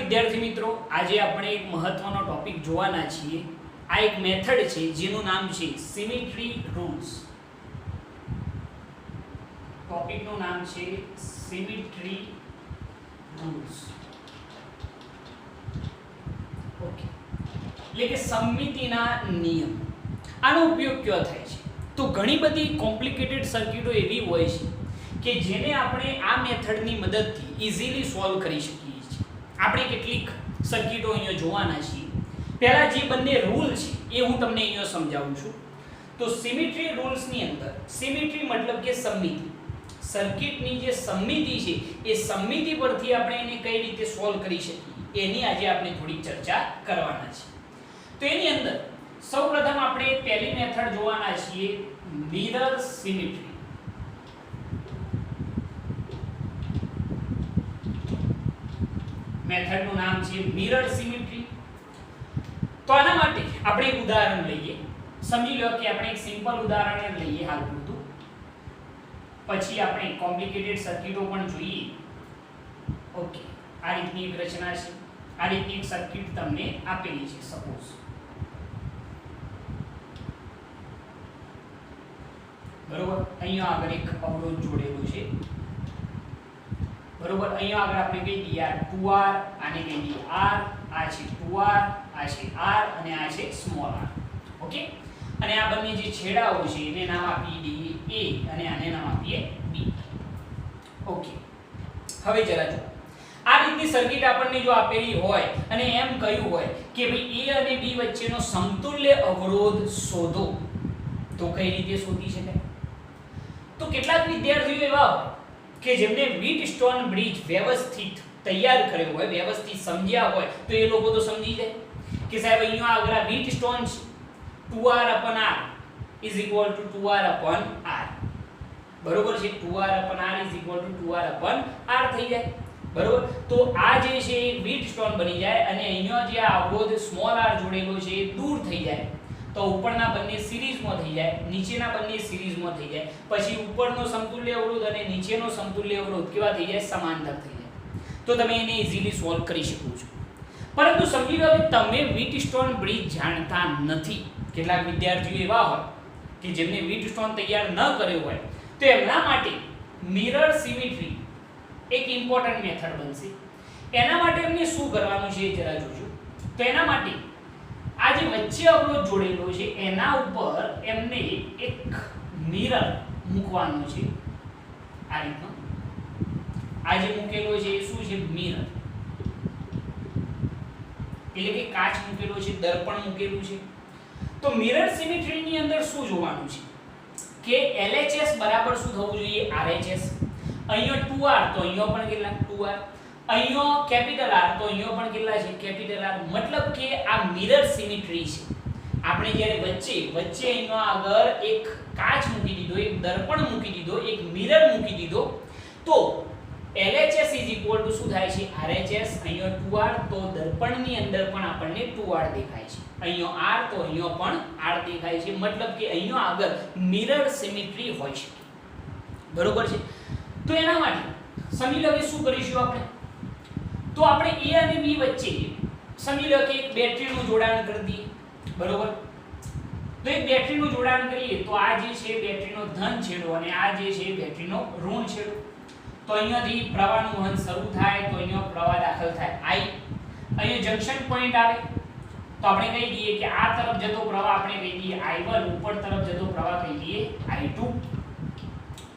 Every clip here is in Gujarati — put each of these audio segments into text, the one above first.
વિદ્યાર્થી મિત્રો, આજે આપણે એક મહત્વનો ટોપિક જોવાના છીએ. આ એક મેથડ છે જેનું નામ છે સિમેટ્રી રૂલ્સ. ટોપિકનું નામ છે સિમેટ્રી રૂલ્સ. ઓકે, એટલે કે સમમિતિના નિયમ. આનો ઉપયોગ ક્યાં થાય છે? તો ઘણી બધી કોમ્પ્લિકેટેડ સર્કિટો એવી હોય છે કે જેને આપણે આ મેથડની મદદથી ઇઝીલી સોલ્વ કરી શકીએ છીએ. આપણે કેટલીક સર્કિટો અહીંયા જોવાના છીએ. પહેલા જે બંને રૂલ છે એ હું તમને અહીંયા સમજાવું છું. તો સિમેટ્રી રૂલ્સની અંદર સિમેટ્રી મતલબ કે સમમિતિ. સર્કિટની જે સમમિતિ છે એ સમમિતિ પરથી આપણે એને કઈ રીતે સોલ્વ કરી શકીએ એની આજે આપણે થોડી ચર્ચા કરવાના છે. તો એની અંદર સૌપ્રથમ આપણે પહેલી મેથડ જોવાના છીએ મિરર સિમેટ્રી. મેથડનું નામ છે મિરર સિમેટ્રી. તો આના માટે આપણે એક ઉદાહરણ લઈએ. સમજી લો કે આપણે એક સિમ્પલ ઉદાહરણ લઈએ હાલ પૂરતું, પછી આપણે કોમ્પ્લિકેટેડ સર્કિટો પણ જોઈએ. ઓકે, આ રીતની એક રચના છે. આ રીતની એક સર્કિટ તમને આપેલી છે. સપોઝ બરોબર, અહીંયા આગળ એક અવરોધ જોડેલો છે. બરોબર, અહીંયા આગળ આપણે કહી દઈએ આ 2r, આને કહી દઈએ r, આ છે 2r, આ છે r અને આ છે સ્મોલ r. ઓકે, અને આ બંને જે છેડાઓ છે એને નામ આપી દઈએ a અને આને નામ આપીએ b. ઓકે, હવે જરા જો આ રીતની સર્કિટ આપણને જો આપેલી હોય અને એમ કહ્યું હોય કે ભાઈ a અને b વચ્ચેનો સમતુલ્ય અવરોધ શોધો, તો કઈ રીતે શોધી શકાય? તો કેટલાક વિદ્યાર્થીઓ એવા હોય કે જેમને વ્હીટસ્ટોન બ્રિજ વ્યવસ્થિત તૈયાર કર્યો હોય, વ્યવસ્થિત સમજ્યા હોય, તો એ લોકો તો સમજી જાય કે સાહેબ અહીંયા આગળ આ વ્હીટસ્ટોન છે 2r upon r is equal to 2r upon r. બરોબર છે, 2r upon r is equal to 2r upon r થઈ જાય. બરોબર, તો આ જે છે એ વ્હીટસ્ટોન બની જાય અને અહીંયા જે આ અવરોધ સ્મોલ r જોડેલો છે એ દૂર થઈ જાય. તો ઉપરના બંને સિરીઝમાં થઈ જાય, નીચેના બંને સિરીઝમાં થઈ જાય. પછી ઉપરનો સમતુલ્ય અવરોધ અને નીચેનો સમતુલ્ય અવરોધ કેવા થઈ જાય? સમાંતર થઈ જાય. તો તમે એને ઇઝીલી સોલ્વ કરી શકો છો. પરંતુ સમજી લો કે તમે વ્હીટસ્ટોન બ્રિજ જાણતા નથી. કેટલાક વિદ્યાર્થીઓ એવા હોય કે જેમને વ્હીટસ્ટોન તૈયાર ન કર્યો હોય, તો એમના માટે મિરર સિમેટ્રી એક ઇમ્પોર્ટન્ટ મેથડ બનશે. એના માટે એમને શું કરવાનું છે એ જરા જોજો. તો એના માટે આ જે વચ્ચે અવરોધ જોડેલો છે એના ઉપર એમને એક મિરર મૂકવાનું છે. આ રીતનો આ જે મૂકેલો છે એ શું છે? મિરર. એટલે કે કાચ મૂકેલો છે, દર્પણ મૂકેલું છે. તો મિરર સિમેટ્રીની અંદર શું જોવાનું છે કે LHS બરાબર શું થવું જોઈએ? RHS. અહીંયા 2r તો અહીંયા પણ કેટલા? 2r. અહીંયા કેપિટલ R તો અહીંયા પણ કેટલા છે? Capital R. મતલબ કે આ મિરર સિમેટ્રી છે. આપણે જ્યારે વચ્ચે અહીંયા આગળ એક કાચ મૂકી દીધો, એક દર્પણ મૂકી દીધો, એક મિરર મૂકી દીધો, તો LHS શું થાય છે? RHS. અહીંયા 2r તો દર્પણની અંદર પણ આપણને 2r દેખાય છે. અહીંયા r તો અહીંયા પણ r દેખાય છે. મતલબ કે અહીંયા આગળ મિરર સિમેટ્રી હોય છે. બરોબર છે. તો એના માટે સમજી લો કે શું કરીશું આપણે? તો આપણે a અને b વચ્ચે સમજી લો કે એક બેટરીનું જોડાણ કરી દઈએ. બરોબર, તો એક બેટરીનું જોડાણ કરીએ તો આ જે છે બેટરીનો ધન છેડો અને આ જે છે બેટરીનો ઋણ છેડો. તો અહીંયાથી પ્રવાહનું વહન શરૂ થાય તો અહીંયા પ્રવાહ દાખલ થાય I. અહીંયા જંક્શન પોઈન્ટ આવે તો આપણે કહી દઈએ કે આ તરફ જતો પ્રવાહ આપણે કહી દઈએ I1, ઉપર તરફ જતો પ્રવાહ કહી દઈએ I2.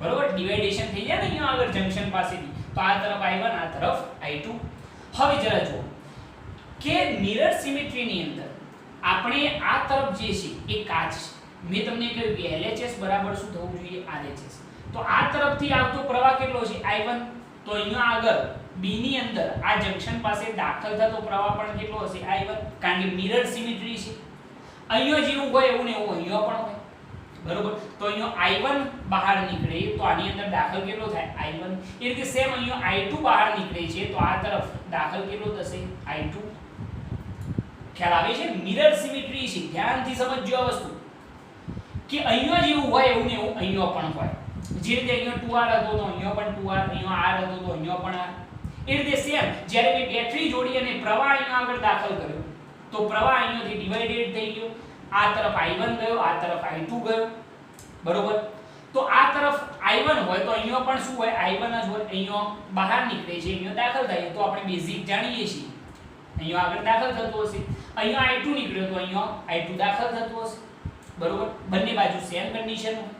બરોબર, ડિવાઇડેશન થઈ જાય ને અહીંયા આગળ જંક્શન પાસેથી. તો આ તરફ I1, આ તરફ I2. હવે જરા જુઓ કે મિરર સિમેટ્રીની અંદર આપણે આ તરફ જે છે એ કાચ છે. મેં તમને કહ્યું કે LHS બરાબર શું થવું જોઈએ? RHS. તો આ તરફથી આવતો પ્રવાહ કેટલો છે? I1. તો અહીંયા આગળ B ની અંદર આ જંક્શન પાસે દાખલ થતો પ્રવાહ પણ કેટલો હશે? I1. કારણ કે મિરર સિમેટ્રી છે. અહીંયા જેવું હોય એવું ને એવું અહીંયા પણ હોય. બરોબર, તો અહીંયા I1 બહાર નીકળે તો આની અંદર દાખલ કેટલો થાય? I1. એ રીતે સેમ અહીંયા I2 બહાર નીકળે છે તો આ તરફ દાખલ કેટલો થશે? I2. ખ્યાલ આવે છે? મિરર સિમેટ્રી છે. ધ્યાનથી સમજજો આ વસ્તુ કે અહીંયા જેવું હોય એવું ને એવું અહીંયા પણ હોય. જે રીતે અહીંયા 2r હતો તો અહીંયા પણ 2r, અહીંયા r હતો તો અહીંયા પણ r. એ રીતે સેમ જ્યારે મેં બેટરી જોડી અને પ્રવાહ અહીંયા આગળ દાખલ કર્યો તો પ્રવાહ અહીંયાથી ડિવાઇડેડ થઈ ગયો, આ તરફ I1 ગયો, આ તરફ I2 ગયો, બરોબર. તો આ તરફ I1 હોય તો અહીંયા પણ શું હોય, I1 જ હોય. અહીંયા બહાર નીકળે છે, અહીંયા દાખલ થાય તો આપણે બેઝિક જાણીએ છીએ, અહીંયા આગળ દાખલ થતો હશે. અહીંયા I2 નીકળ્યો તો અહીંયા I2 દાખલ થતો હશે, બરોબર. બંને બાજુ સેમ કન્ડિશન હોય.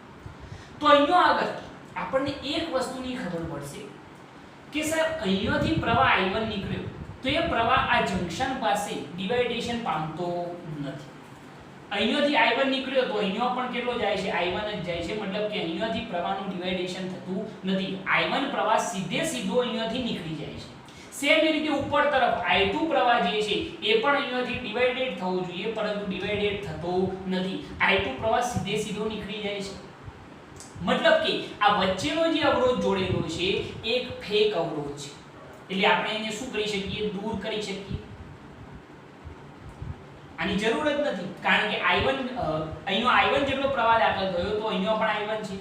તો અહીંયા આગળ આપણને એક વસ્તુની ખબર પડશે કે સર અહીંયાથી પ્રવાહ I1 નીકળ્યો તો એ પ્રવાહ આ જંકશન પાસે ડિવાઇડેશન પામતો નથી. અહીંયાથી I1 નીકળ્યો તો અહીંયા પણ કેટલો જાય છે, I1 જ જાય છે, મતલબ કે અહીંયાથી પ્રવાહનું ડિવાઇડેશન થતું નથી. I1 પ્રવાહ સીધો અહીંયાથી નીકળી જાય છે. સેમ એ રીતે ઉપર તરફ I2 પ્રવાહ જે છે એ પણ અહીંયાથી ડિવાઇડેડ થવો જોઈએ, પરંતુ ડિવાઇડેડ થતો નથી. I2 પ્રવાહ સીધો નીકળી જાય છે. મતલબ કે આ વચ્ચેનો જે અવરોધ જોડેલો છે એક ફેક અવરોધ છે, એટલે આપણે એને શું કરી શકીએ, દૂર કરી શકીએ. આની જરૂર જ નથી, કારણ કે અહીંયા I1 જેટલો પ્રવાહ દાખલ થયો તો અહીંયા પણ I1 છે,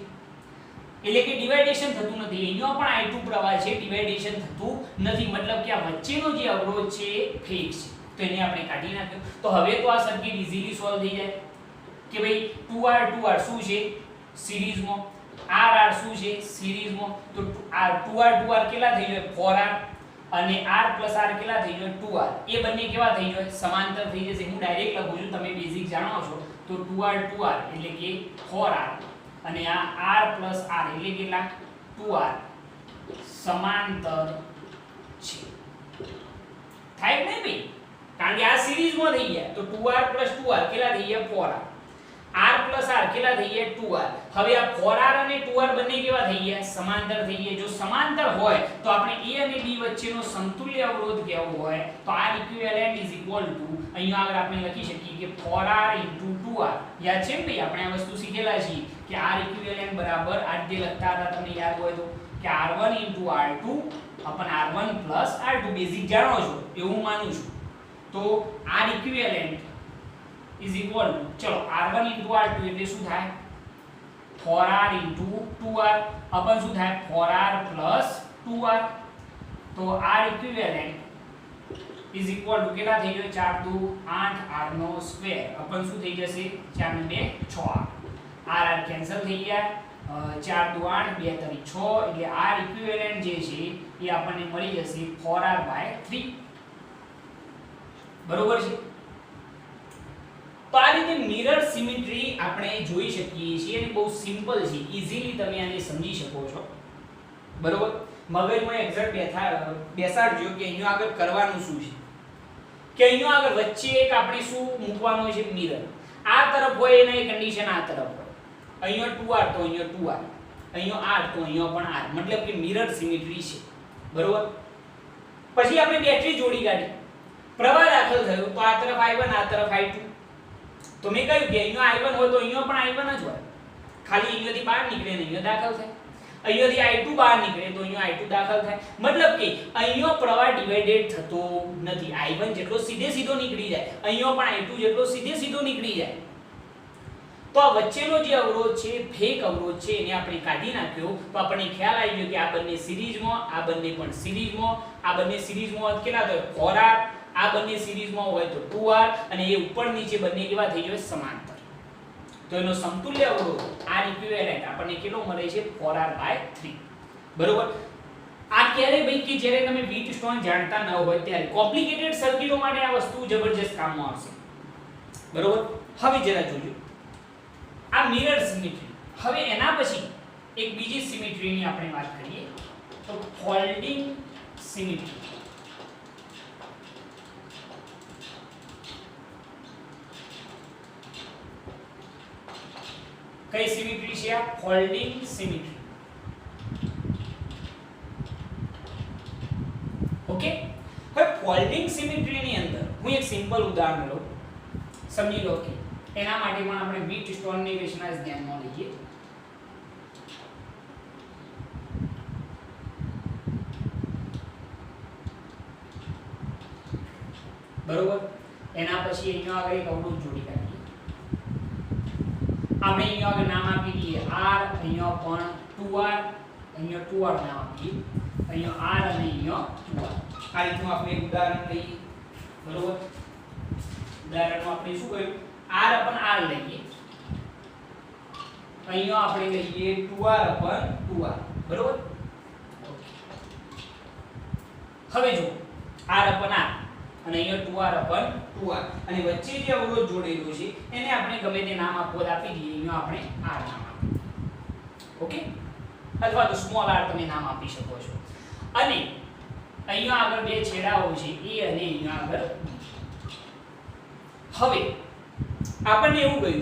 એટલે કે ડિવાઇડેશન થતું નથી. અહીંયા પણ I2 પ્રવાહ છે, ડિવાઇડેશન થતું નથી. મતલબ કે આ વચ્ચેનો જે અવરોધ છે ફેક છે, તો એને આપણે કાઢી નાખ્યો. તો હવે તો આ સર્કિટ ઈઝીલી સોલ્વ થઈ જાય કે ભાઈ 2R શું છે સિરીઝમાં, RR શું છે સિરીઝમાં. તો આ 2R કેટલા થઈ જાય 4R, અને R + R કેટલા થઈ જાય 2R. એ બંને કેવા થઈ જાય સમાંતર થઈ જશે. હું ડાયરેક્ટ લખું છું, તમે બેઝિક જાણો છો. તો 2R એટલે કે 4R, અને આ R + R એટલે કેટલા 2R સમાંતર છે. થાય ને ભાઈ, કારણ કે આ સિરીઝમાં થઈ ગયા તો 2R + 2R કેટલા થઈ ગયા 4R, R + R કેટલા થઈ ગયા 2R. હવે આ 4R અને 2R બંને કેવા થઈ ગયા સમાંતર થઈ ગયા. જો સમાંતર હોય તો આપણે A અને B વચ્ચેનો સમતુલ્ય અવરોધ કેવો હોય, તો R equivalent = અહીંયા આગળ આપણે લખી શકીએ કે 4R × 2R. યાદ છે ને ભાઈ, આપણે આ વસ્તુ શીખેલા છીએ કે R equivalent બરાબર આ જે લખતા હતા તમને યાદ હોય તો કે R1 × R2 R1 + R2. Basic જાણો છો એવું માનું છું. તો R equivalent ચલો R1 × R2 એટલે શું થાય 4R × 2R શું થાય 4R + 2R. તો R equivalent કેટલા થઈ ગયો 4 × 2 = 8 R નો સ્ક્વેર શું થઈ જશે 4 × 2 = 6 R કેન્સલ થઈ ગયા. 4 × 2 = 8 2 × 3 = 6 એટલે R equivalent જે છે એ આપણને મળી જશે 4R/3. બરોબર છે. તો આ રીતે મિરર સિમેટ્રી આપણે જોઈ શકીએ છીએ અને બહુ સિમ્પલ છે, ઈઝીલી તમે આને સમજી શકો છો. બરોબર. મગજમાં એક્ઝેક્ટ બેસાડજો કે અહીંયા આગળ કરવાનું શું છે, કે અહીંયા આગળ વચ્ચે એક આપણે શું મૂકવાનું છે મિરર. આ તરફ હોય એની કન્ડિશન આ તરફ હોય. અહીંયા 2R તો અહીંયા 2R, અહીંયા R તો અહીંયા પણ R, મતલબ કે મિરર સિમેટ્રી છે. બરોબર. પછી આપણે બેટરી જોડી કાઢી, પ્રવાહ દાખલ થયો તો આ તરફ I1 આ તરફ I2. તો મેં કહ્યું કે અહીંયા I1 હોય તો અહીંયા પણ I1 જ હોય, ખાલી અહીંયાથી બહાર નીકળે ને અહીંયા દાખલ થાય. અહીંયાથી I2 બહાર નીકળે તો અહીંયા I2 દાખલ થાય. મતલબ કે અહીંયા પ્રવાહ ડિવાઇડેડ થતો નથી. I1 જેટલો સીધો નીકળી જાય, અહીંયા પણ I2 જેટલો સીધો નીકળી જાય. તો આ વચ્ચેનો જે અવરોધ છે ફેક અવરોધ છે એને આપણે કાઢી નાખ્યો. તો આપણને ખ્યાલ આવી ગયો કે આ બંને સિરીઝમાં, આ બંને પણ સિરીઝમાં. આ બંને સિરીઝમાં કેટલા થાય 4R, આ બંને સિરીઝમાં હોય તો 2R, અને એ ઉપર નીચે બંને કેવા થઈ જાય સમાંતર. તો એનો સમતુલ્ય અવરોધ R equivalent આપણને કેટલો મળે છે 4R/3. બરોબર. આ ક્યારે ભાઈ કે જ્યારે તમે વ્હીટસ્ટોન જાણતા ન હોય ત્યારે કોમ્પ્લિકેટેડ સર્કિટો માટે આ વસ્તુ જબરજસ્ત કામમાં આવશે. બરોબર. હવે જરા જોજો આ મિરર સિમેટ્રી. હવે એના પછી એક બીજી સિમેટ્રીની આપણે વાત કરીએ તો ફોલ્ડિંગ સિમેટ્રી. કઈ સિમેટ્રી છે આ ફોલ્ડિંગ સિમેટ્રી. ઓકે. હવે ફોલ્ડિંગ સિમેટ્રીની અંદર હું એક સિમ્પલ ઉદાહરણ લઉં, સમજી લો. કે એના માટે પણ આપણે વ્હીટસ્ટોનની રચના ધ્યાનમાં લઈએ. બરોબર. એના પછી અહીંયા આગળ એક અવરોધ જોડી કાઢીએ. આપણે અહીંયા આગળ નામ આપી દઈએ R, અહીંયા પણ 2R, અહીંયા 2R નામ આપીએ, અહીંયા R અને અહીંયા 2R. આ રીતનું આપણે એક ઉદાહરણ લઈએ, બરોબર? ઉદાહરણમાં આપણે શું કર્યું, r upon r લઈએ, અહીંયા આપણે લઈએ 2r upon 2r, બરોબર? હવે જો r upon r અને અહીંયા 2r upon 2r અને વચ્ચે જે અવરોધ જોડેલો છે એને આપણે ગમે તે નામ આપી દઈએ, અહીંયા આપણે r નામ આપીએ, ઓકે? અથવા તો સ્મોલ r તમે નામ આપી શકો છો. અને અહીંયા આગળ બે છેડાઓ છે a અને અહીંયા આગળ b. હવે આપણને એવું કહ્યું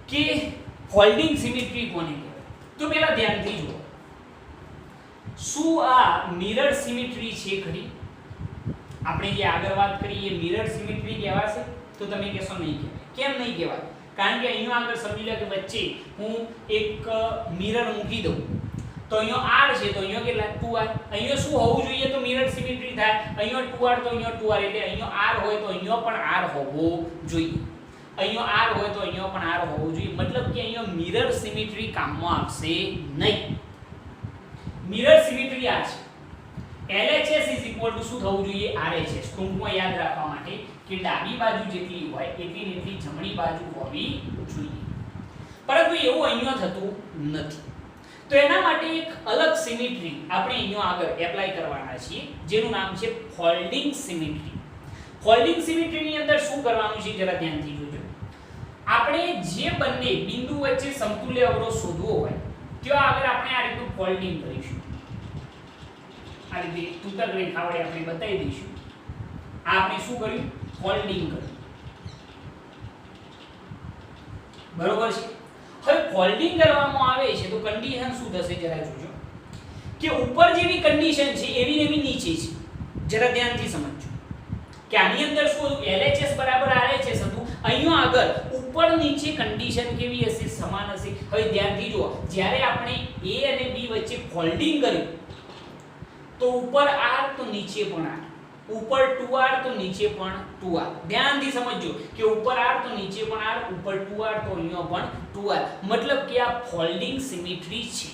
છે કે હોલ્ડિંગ સિમેટ્રી કોને કહેવાય? તો પહેલા ધ્યાનથી જુઓ, શું આ મિરર સિમેટ્રી છે ખરી? આપણે જે આગળ વાત કરી એ મિરર સિમેટ્રી કહેવાશે? તો તમે કહેશો નહીં કહેવાય. કેમ નહીં કહેવાય? કારણ કે અહીંયા આગળ સમજી લો કે વચ્ચે હું એક મિરર મૂકી દઉં તો અહીંયા r છે તો અહીંયા કેટલા 2r. અહીંયા શું હોવું જોઈએ તો મિરર સિમેટ્રી થાય. અહીંયા 2r તો અહીંયા 2r, એટલે અહીંયા r હોય તો અહીંયા પણ r હોવો જોઈએ. અહીંયા r હોય તો અહીંયા પણ r હોવો જોઈએ. મતલબ કે અહીંયા મિરર સિમેટ્રી કામમાં આવશે નહીં. મિરર સિમેટ્રી આ છે. LHS શું થવું જોઈએ? RHS. ટૂંકમાં યાદ રાખવા માટે કે ડાબી બાજુ જેટલી હોય એટલી એટલી જમણી બાજુ હોવી જોઈએ. પરંતુ એવું અહીંયા થતું નથી. તો એના માટે એક અલગ સિમેટ્રી આપણે અહીંયા આગળ એપ્લાય કરવાના છીએ, જેનું નામ છે ફોલ્ડિંગ સિમેટ્રી. ફોલ્ડિંગ સિમેટ્રીની અંદર શું કરવાનું છે જરા ધ્યાનથી જોજો. આપણે જે બંને બિંદુ વચ્ચે સમતુલ્ય અવરોધ શોધવો હોય ત્યાં આગળ આપણે આ રીતનું ફોલ્ડિંગ કરીશું. આ રીતે તૂતક રેખા વડે આપણે બતાવી દઈશું. આ આપણે શું કર્યું? ફોલ્ડિંગ કર્યું, બરોબર છે? હવે ફોલ્ડિંગ કરવામાં આવે છે તો કન્ડિશન શું થશે જરા જોજો કે ઉપર જેવી કન્ડિશન છે એવી ને એવી નીચે છે. જરા ધ્યાનથી સમજજો કે આની અંદર શું હતું? LHS બરાબર RHS હતું. અહીંયા આગળ ઉપર નીચે કન્ડિશન કેવી હશે? સમાન હશે. હવે ધ્યાનથી જુઓ, જ્યારે આપણે A અને B વચ્ચે ફોલ્ડિંગ કર્યું તો ઉપર r તો નીચે પણ r, ઉપર 2r તો નીચે પણ 2r. ધ્યાનથી સમજજો કે ઉપર r તો નીચે પણ r, ઉપર 2r તો અહીંયા પણ 2r. મતલબ કે આ ફોલ્ડિંગ સિમેટ્રી છે.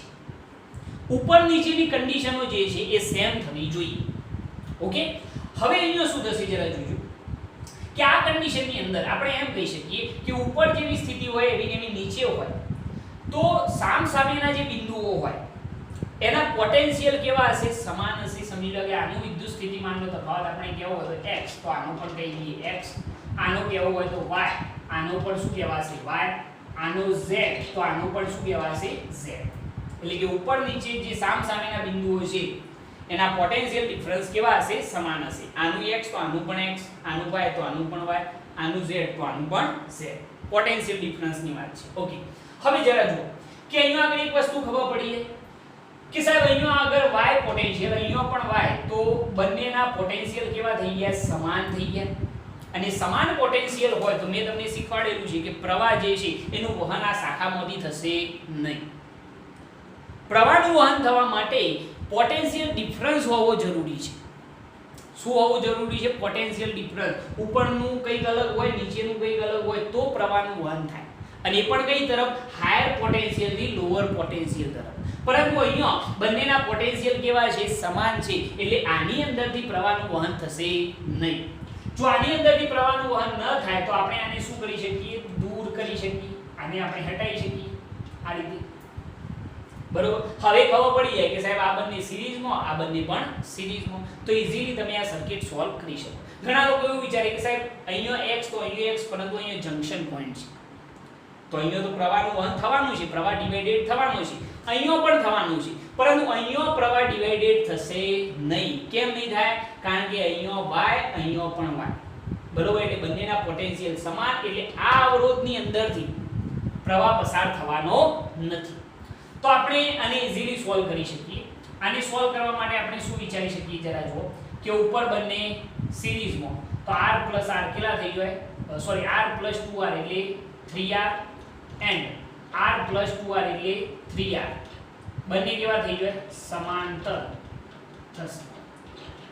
ઉપર નીચેની કન્ડિશનો જે છે એ સેમ થવી જોઈએ, ઓકે? હવે અહીંયા શું થશે જરા જોજો કે આ કન્ડિશનની અંદર આપણે એમ કહી શકીએ કે ઉપર જેવી સ્થિતિ હોય એવી એવી નીચે હોય તો સામસામેના જે બિંદુઓ હોય એના પોટેન્શિયલ કેવા હશે? સમાન હશે. સમજી લો કે આનું વિદ્યુત સ્થિતિમાનનો તફાવત આપણે કેવો હોય તો x, તો આનો પણ કહી દઈએ x. આનો કેવો હોય તો y, આનો પણ શું કહેવાશે? y. આનો z, તો આનો પણ શું કહેવાશે? z. એટલે કે ઉપર નીચે જે સામસામેના બિંદુઓ છે એના પોટેન્શિયલ ડિફરન્સ કેવા હશે? સમાન હશે. આનું x તો આનું પણ x, આનું y તો આનું પણ y, આનું z તો આનું પણ z. પોટેન્શિયલ ડિફરન્સની વાત છે, ઓકે? હવે જરા જુઓ કે અહીંયા આગળ એક વસ્તુ ખબર પડી છે કે સાહેબ અહીંયા આગળ y પોટેન્શિયલ, અહીંયા પણ y, તો બંનેના પોટેન્શિયલ કેવા થઈ ગયા? સમાન થઈ ગયા. અને સમાન પોટેન્શિયલ હોય તો મેં તમને શીખવાડેલું છે કે પ્રવાહ જે છે એનું વહન આ શાખામાંથી થશે નહીં. પ્રવાહનું વહન થવા માટે પોટેન્શિયલ ડિફરન્સ હોવો જરૂરી છે. શું હોવું જરૂરી છે? Potential difference. ઉપરનું કંઈક અલગ હોય, નીચેનું કંઈક અલગ હોય તો પ્રવાહનું વહન થાય. અને એ પણ કઈ તરફ? હાયર પોટેન્શિયલ થી લોઅર પોટેન્શિયલ તરફ. પરંતુ અહીંયા બંનેના પોટેન્શિયલ કેવા છે? સમાન છે. એટલે આની અંદરથી પ્રવાહનું વહન થશે નહીં. જો આની અંદરથી પ્રવાહનું વહન ન થાય તો આપણે આને શું કરી શકીએ? દૂર કરી શકીએ. આને આપણે હટાવી શકીએ આ રીતે, બરોબર? હવે ખબર પડી જાય કે સાહેબ આ બંને સિરીઝમાં, આ બંને પણ સિરીઝમાં, તો ઈઝીલી તમે આ સર્કિટ સોલ્વ કરી શકો. ઘણા લોકો એવું વિચારે કે સાહેબ અહીંયા x તો અહીંયા x, પરંતુ અહીંયા જંક્શન પોઈન્ટ છે તો અહીંયા તો પ્રવાહનું વહન થવાનું છે, પ્રવાહ ડિવાઇડેડ થવાનો છે, અહીંયા પણ થવાનું છે, પરંતુ અહીંયા પ્રવાહ ડિવાઇડેડ થશે નહીં. કેમ નહીં થાય? કારણ કે અહીંયા y, અહીંયા પણ y, બરોબર? એટલે બંનેના પોટેન્શિયલ સમાન, એટલે આ અવરોધની અંદરથી પ્રવાહ પસાર થવાનો નથી. તો આપણે આને ઈઝીલી સોલ્વ કરી શકીએ. આને સોલ્વ કરવા માટે આપણે શું વિચારી શકીએ જરા જુઓ કે ઉપર બંને સિરીઝમાં, તો r + r કેટલા થઈ જાય? સોરી, r + 2r એટલે 3r એન્ડ r + 2r એટલે 3r. બંને કેવા થઈ જાય? સમાંતર થશે.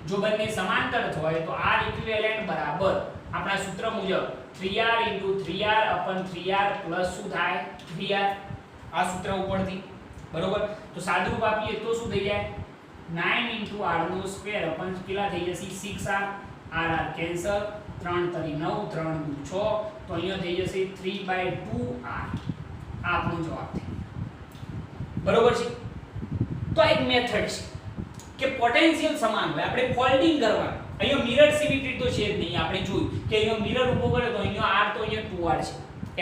જો બંને સમાંતર હોય તો r ઇક્વિવેલન્ટ બરાબર આપણા સૂત્ર મુજબ 3r * 3r / 3r પ્લસ શું થાય? 3r. આ સૂત્ર ઉપરથી, બરોબર? તો સાદુરૂપ આપીએ તો શું થઈ જાય? 9 * r નો સ્ક્વેર અપન કેટલા થઈ જશે 6r r r કેન્સલ 3 * 9 3 * 6 તો અહીંયા થઈ જશે 3/2r આપનો જવાબ છે બરોબર છે તો આ એક મેથડ છે કે પોટેન્શિયલ સમાન હોય આપણે ફોલ્ડિંગ કરવાનું અહીંયા મિરર સિમેટ્રી તો છે જ નહીં આપણે જોયું કે અહીંયા મિરર ઊભો કરે તો અહીંયા r તો અહીંયા 2r છે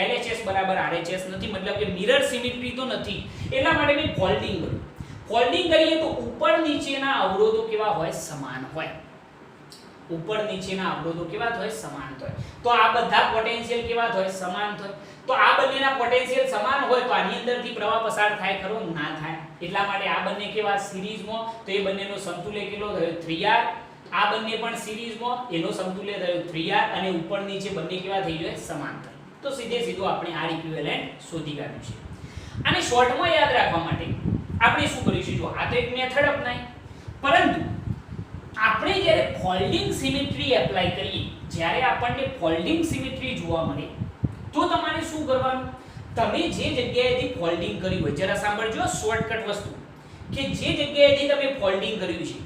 LHS બરાબર RHS નથી મતલબ કે મિરર સિમેટ્રી તો નથી એટલા માટે મેં ફોલ્ડિંગ કર્યું ફોલ્ડિંગ કરીએ તો ઉપર નીચેના અવરોધો કેવા હોય સમાન હોય ઉપર નીચેના અવરોધો કેવા હોય સમાન હોય તો આ બધા પોટેન્શિયલ કેવા હોય સમાન હોય તો આ બંનેના પોટેન્શિયલ સમાન હોય તો આની અંદરથી પ્રવાહ પસાર થાય ખરો ના થાય એટલા માટે આ બંને કેવા સિરીઝમાં તો એ બંનેનો સમતુલ્ય કેટલો થયો 3r આ બંને પણ સિરીઝમાં એનો સમતુલ્ય થયો 3r અને ઉપર નીચે બંને કેવા થઈ જાય સમાંતર તો સીધે સીધું આપણે R ઇક્વિવેલન્ટ શોધી કાઢ્યું છે અને શોર્ટમાં યાદ રાખવા માટે આપણે શું કરીશું જો આ તો એક મેથડ અપનાવી પરંતુ આપણે જ્યારે ફોલ્ડિંગ સિમેટ્રી એપ્લાય કરીએ જ્યારે આપણને ફોલ્ડિંગ સિમેટ્રી જોવા મળે તો તમારે શું કરવાનું તમે જે જગ્યાએથી ફોલ્ડિંગ કર્યું હોય જરા સાંભળજો શોર્ટકટ વસ્તુ કે જે જગ્યાએથી તમે ફોલ્ડિંગ કર્યું છે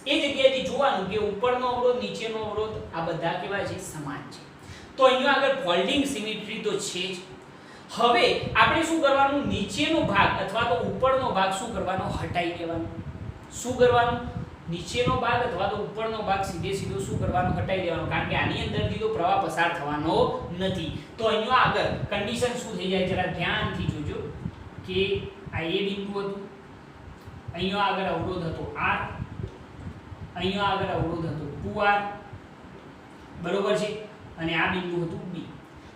એ જગ્યાએથી જોવાનું કે ઉપરનો અવરોધ નીચેનો અવરોધ આ બધા કેવા છે સમાન છે તો અહીંયા આગળ ફોલ્ડિંગ સિમેટ્રી તો છે જ હવે આપણે શું કરવાનું નીચેનો ભાગ અથવા તો ઉપરનો ભાગ શું કરવાનો હટાવી દેવાનો શું કરવાનું નીચેનો ભાગ અથવા તો ઉપરનો ભાગ સીધે સીધો શું કરવાનો હટાવી દેવાનો કારણ કે આની અંદરથી તો પ્રવાહ પસાર થવાનો નથી તો અહીંયા આગળ કન્ડિશન શું થઈ જાય જરા ધ્યાનથી જોજો કે આ એ બિંદુ હતું અહીંયા આગળ અવરોધ હતો r અહીંયા આગળ અવરોધ હતો 2r બરોબર છે અને આ બિંદુ હતું b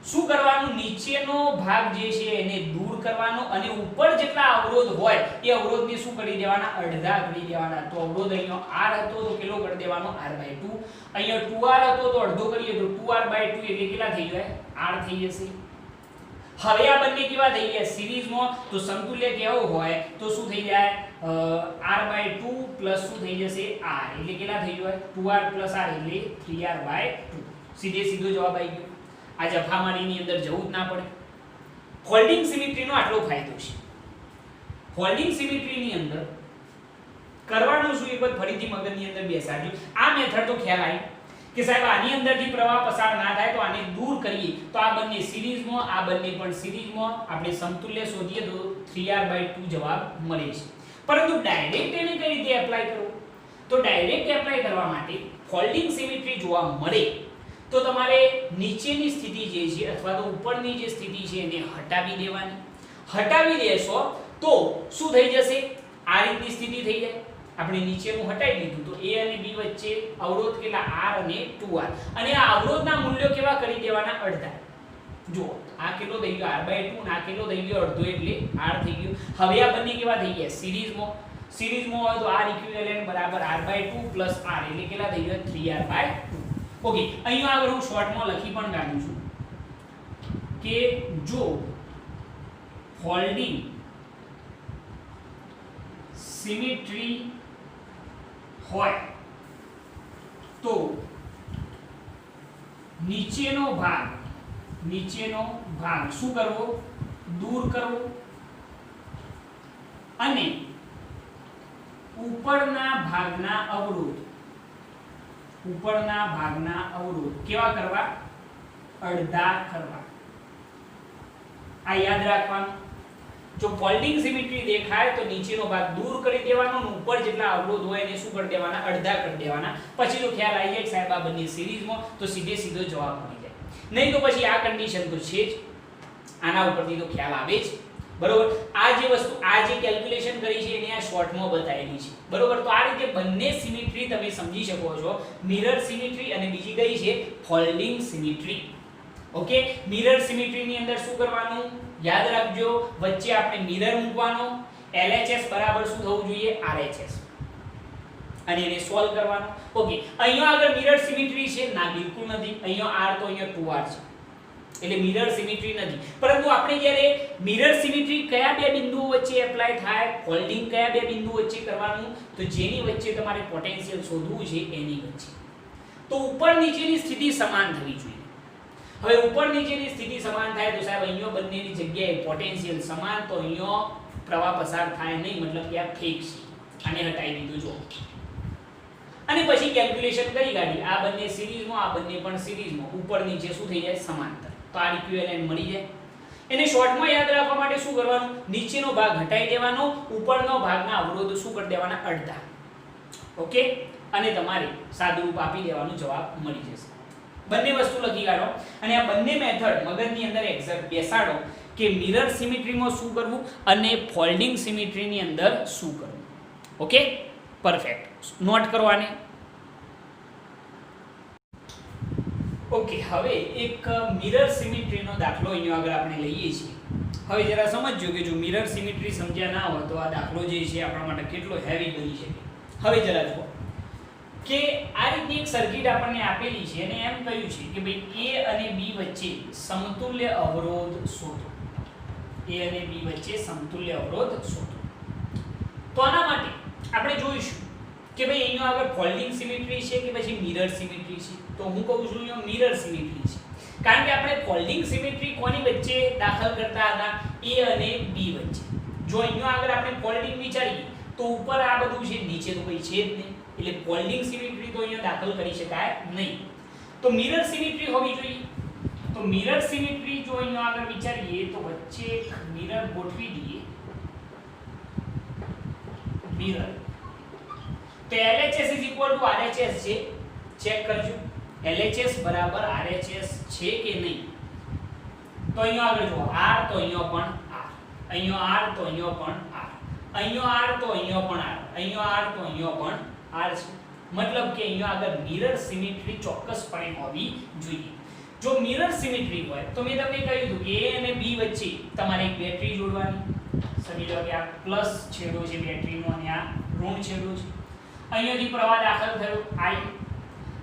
શું કરવાનું નીચેનો ભાગ જે છે એને દૂર કરવાનો અને ઉપર જેટલા અવરોધ હોય એ અવરોધને શું કરી દેવાના અડધા કરી દેવાના તો અવરોધ અહીંયા r હતો તો કેટલો કરી દેવાનો r/2 અહીંયા 2r હતો તો અડધો કરીએ તો 2r/2 એટલે કેટલા થઈ જાય r થઈ જશે હવે આ બંને કેવા થઈ ગયા સિરીઝમાં તો સમતુલ્ય કેવો હોય તો શું થઈ જાય r/2 પ્લસ શું થઈ જશે r એટલે કેટલા થઈ જાય 2r + r એટલે 3r/2 સીધે સીધો જવાબ આવી ગયો આ જફામારીની અંદર જવું જ ના પડે ફોલ્ડિંગ સિમેટ્રીનો આટલો ફાયદો છે ફોલ્ડિંગ સિમેટ્રીની અંદર કરવાનું શું એક વખત ફરીથી મગજની અંદર બેસાડજો આ મેથડ તો ખ્યાલ આવી કે સાહેબ આની અંદરથી પ્રવાહ પસાર ના થાય તો આને દૂર કરીએ તો આ બંને સિરીઝમાં આ બંને પણ સિરીઝમાં આપણે સમતુલ્ય શોધીએ તો 3r/2 જવાબ મળે છે પરંતુ ડાયરેક્ટ એને કઈ રીતે એપ્લાય કરવું તો ડાયરેક્ટ એપ્લાય કરવા માટે ફોલ્ડિંગ સિમેટ્રી જોવા મળે તો તમારે નીચેની સ્થિતિ જે છે અથવા તો ઉપરની જે સ્થિતિ છે એને હટાવી દેવાની હટાવી દેશો તો શું થઈ જશે આ રીતની સ્થિતિ થઈ જાય આપણે નીચેનું હટાવી દીધું તો a અને b વચ્ચે અવરોધ કેટલા r અને 2r અને આ અવરોધના મૂલ્યો કેવા કરી દેવાના અડધા જો આ કેટલો થઈ ગયો r/2 અને આ કેટલો થઈ ગયો અડધો એટલે r થઈ ગયો હવે આ બંને કેવા થઈ ગયા સિરીઝમાં હોય તો r ઇક્વિવેલન્ટ બરાબર r/2 + r એટલે કેટલા થઈ ગયો 3r/2 ઓકે અહીંયા આગળ હું શોર્ટમાં લખી પણ કાઢું છું કે જો ફોલ્ડિંગ સિમેટ્રી હોય તો નીચેનો ભાગ શું કરવો દૂર કરવો અને ઉપરના ભાગના અવરોધ કેવા કરવા અડધા કરવા આ યાદ રાખવાનું જો ફોલ્ડિંગ સિમેટ્રી દેખાય તો નીચેનો ભાગ દૂર કરી દેવાનો અને ઉપર જેટલા અવરોધ હોય એને શું કરી દેવાના અડધા કરી દેવાના પછી તો ખ્યાલ આવી જાય સાહેબ આ બંને સિરીઝમાં તો સીધે સીધો જવાબ મળી જાય નહીં તો પછી આ કન્ડિશન તો છે જ આના ઉપરથી તો ખ્યાલ આવે જ બરોબર આ જે વસ્તુ આ જે કેલ્ક્યુલેશન કરી છે એને આ શોર્ટમાં બતાવેલી છે બરોબર તો આ રીતે બંને સિમેટ્રી તમે સમજી શકો છો મિરર સિમેટ્રી અને બીજી કઈ છે ફોલ્ડિંગ સિમેટ્રી ઓકે મિરર સિમેટ્રીની અંદર શું કરવાનું યાદ રાખજો વચ્ચે આપણે મિરર મૂકવાનો LHS બરાબર શું થવું જોઈએ RHS અને એને સોલ્વ કરવાનો ઓકે અહીંયા આગળ મિરર સિમેટ્રી છે ના બિલકુલ નથી અહીંયા r તો અહીંયા 2r છે એટલે મિરર સિમેટ્રી નથી પરંતુ આપણે જ્યારે મિરર સિમેટ્રી કયા બે બિંદુઓ વચ્ચે એપ્લાય થાય ફોલ્ડિંગ કયા બે બિંદુઓ વચ્ચે કરવાનું તો જેની વચ્ચે તમારે પોટેન્શિયલ શોધવું છે એની વચ્ચે તો ઉપર નીચેની સ્થિતિ સમાન થવી જોઈએ હવે ઉપર નીચેની સ્થિતિ સમાન થાય તો સાહેબ અહીંયા બંનેની જગ્યાએ પોટેન્શિયલ સમાન તો અહીંયા પ્રવાહ પસાર થાય નહીં મતલબ કે આ ફેક છે આને હટાવી દીધું જો. અને પછી કેલ્ક્યુલેશન કરી કાઢી, આ બંને સિરીઝમાં, આ બંને પણ સિરીઝમાં, ઉપર નીચે શું થઈ જાય સમાંતર. તો આ ઇક્વિવેલન્ટ મળી જાય. એને શોર્ટમાં યાદ રાખવા માટે શું કરવાનું, નીચેનો ભાગ હટાવી દેવાનો, ઉપરનો ભાગના અવરોધ શું કરી દેવાના, અડધા. ઓકે, અને તમારે સાદુરૂપ આપી દેવાનું, જવાબ મળી જશે. બંને વસ્તુ લખી કાઢો અને આ બંને મેથડ મગજની અંદર એક્ઝેક્ટ બેસાડો કે મિરર સિમેટ્રીમાં શું કરવું અને ફોલ્ડિંગ સિમેટ્રીની અંદર શું કરવું. ઓકે, પરફેક્ટ, નોટ કરો આને. ઓકે, હવે એક મિરર સિમેટ્રીનો દાખલો અહીંયા આગળ આપણે લઈએ છીએ. હવે જરા સમજજો કે જો મિરર સિમેટ્રી સમજ્યા ના હોય તો આ દાખલો જે છે આપણા માટે કેટલો હેવી બની શકે. હવે જરા જુઓ કે આ રીતની એક સર્કિટ આપણને આપેલી છે અને એમ કહ્યું છે કે ભાઈ A અને B વચ્ચે સમતુલ્ય અવરોધ શોધો. A અને B વચ્ચે સમતુલ્ય અવરોધ શોધો. તો આના માટે આપણે જોઈશું કે ભાઈ અહીંયા આગળ ફોલ્ડિંગ સિમેટ્રી છે કે પછી મિરર સિમેટ્રી છે. તો હું કહું છું અહીંયા મિરર સિમેટ્રી છે, કારણ કે આપણે ફોલ્ડિંગ સિમેટ્રી કોની વચ્ચે દાખલ કરતા હતા, A અને B વચ્ચે. જો અહીંયા આગળ આપણે ફોલ્ડિંગ વિચારીએ તો ઉપર આ બધું છે, નીચે તો કોઈ છે જ નહીં, એટલે ફોલ્ડિંગ સિમેટ્રી તો અહીંયા દાખલ કરી શકાય નહીં. તો મિરર સિમેટ્રી હોવી જોઈએ. તો મિરર સિમેટ્રી જો અહીંયા આગળ વિચારીએ તો વચ્ચે એક મિરર ગોઠવી દઈએ. મિરર તો LHS RHS છે, ચેક કરજો LHS બરાબર RHS છે કે નહીં. તો અહીંયા આગળ જુઓ R તો અહીંયા પણ R, અહીંયા R તો અહીંયા પણ R, અહીંયા R તો અહીંયા પણ R, અહીંયા R તો અહીંયા પણ R છે. મતલબ કે અહીંયા આગળ મિરર સિમેટ્રી ચોક્કસપણે હોવી જોઈએ. જો મિરર સિમેટ્રી હોય તો મેં તમને કહ્યું હતું કે A અને B વચ્ચે તમારે એક બેટરી જોડવાની. સમજી લો કે આ પ્લસ છેડો છે બેટરીનો અને આ ઋણ છેડો છે. અહીંયાથી પ્રવાહ દાખલ થયો I,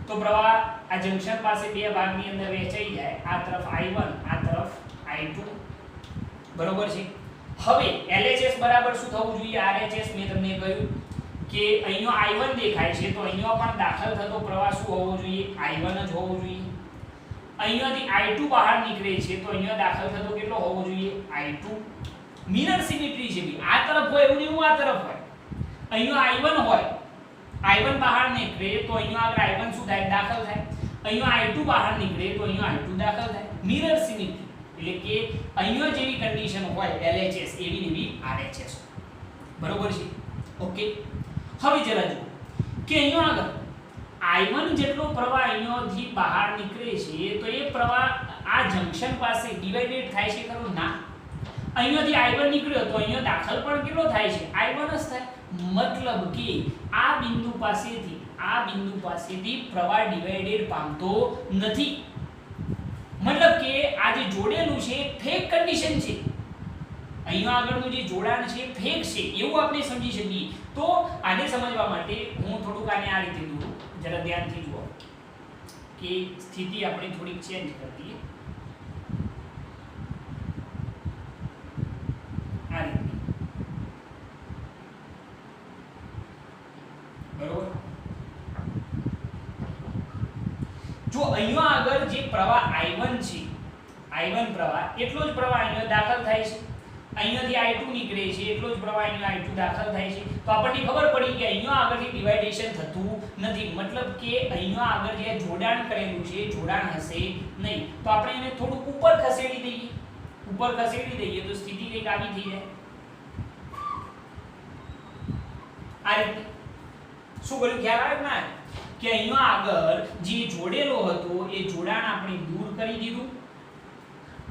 તો પ્રવાહ આ જંકશન પાસે બે ભાગની અંદર વહેંચાઈ જાય, આ તરફ I1, આ તરફ I2. બરોબર છે. હવે LHS બરાબર શું થવું જોઈએ, RHS. મેં તમને કહ્યું કે અહીંયા I1 દેખાય છે તો અહીંયા પણ દાખલ થતો પ્રવાહ શું હોવો જોઈએ, I1 જ હોવો જોઈએ. અહીંયાથી I2 બહાર નીકળે છે તો અહીંયા દાખલ થતો કેટલો હોવો જોઈએ, I2. મિરર સિમેટ્રી છે ભઈ, આ તરફ હોય એવું નહીં, આ તરફ હોય. અહીંયા I1 હોય, I1 બહાર નીકળે તો અહીંયા આગળ I1 શું થાય, દાખલ થાય. અહીંયા I2 બહાર નીકળે તો અહીંયા I2 દાખલ થાય. મિરર સિમેટ્રી એટલે કે અહીંયા જેવી કન્ડિશન હોય LHS એવી ને એવી RHS. બરોબર છે. ઓકે, હવે જરા જુઓ કે અહીંયા આગળ I1 જેટલો પ્રવાહ અહીંયાથી બહાર નીકળે છે તો એ પ્રવાહ આ જંકશન પાસે ડિવાઇડેડ થાય છે ખરું, ના. અહીંયાથી I1 નીકળ્યો તો અહીંયા દાખલ પણ કેટલો થાય છે, I1 જ થાય. મતલબ કે આ બિંદુ પાસેથી પ્રવાહ ડિવાઇડેડ પામતો નથી. મતલબ કે આ જે જોડેલું છે ફેક કન્ડિશન છે. અહીંયા આગળનું જે જોડાણ છે ફેક છે એવું આપણે સમજી શકીએ. તો આને સમજવા માટે હું થોડુંક આને આ રીતે દોરું, જરા ધ્યાનથી જુઓ કે સ્થિતિ આપણે થોડીક ચેન્જ કરી દઈએ. આ રીતે બરોબર. જો અહીંયા આગળ જે પ્રવાહ I1 છે, I1 પ્રવાહ એટલો જ પ્રવાહ અહીંયા દાખલ થાય છે. અહીંયાથી I2 નીકળે છે એટલો જ પ્રવાહ અહીંયા I2 દાખલ થાય છે. તો આપણને ખબર પડી કે અહીંયા આગળથી ડિવાઇડેશન થતું નથી. મતલબ કે અહીંયા આગળ જે જોડાણ કરેલું છે જોડાણ હશે નહીં. તો આપણે એને થોડુંક ઉપર ખસેડી દઈએ. ઉપર ખસેડી દઈએ તો સ્થિતિ કંઈક આવી થઈ જાય. આ રીતે શું કર્યું, ખ્યાલ આવે ના કે અહીંયા આગળ જે જોડેલો હતો એ જોડાણ આપણે દૂર કરી દીધું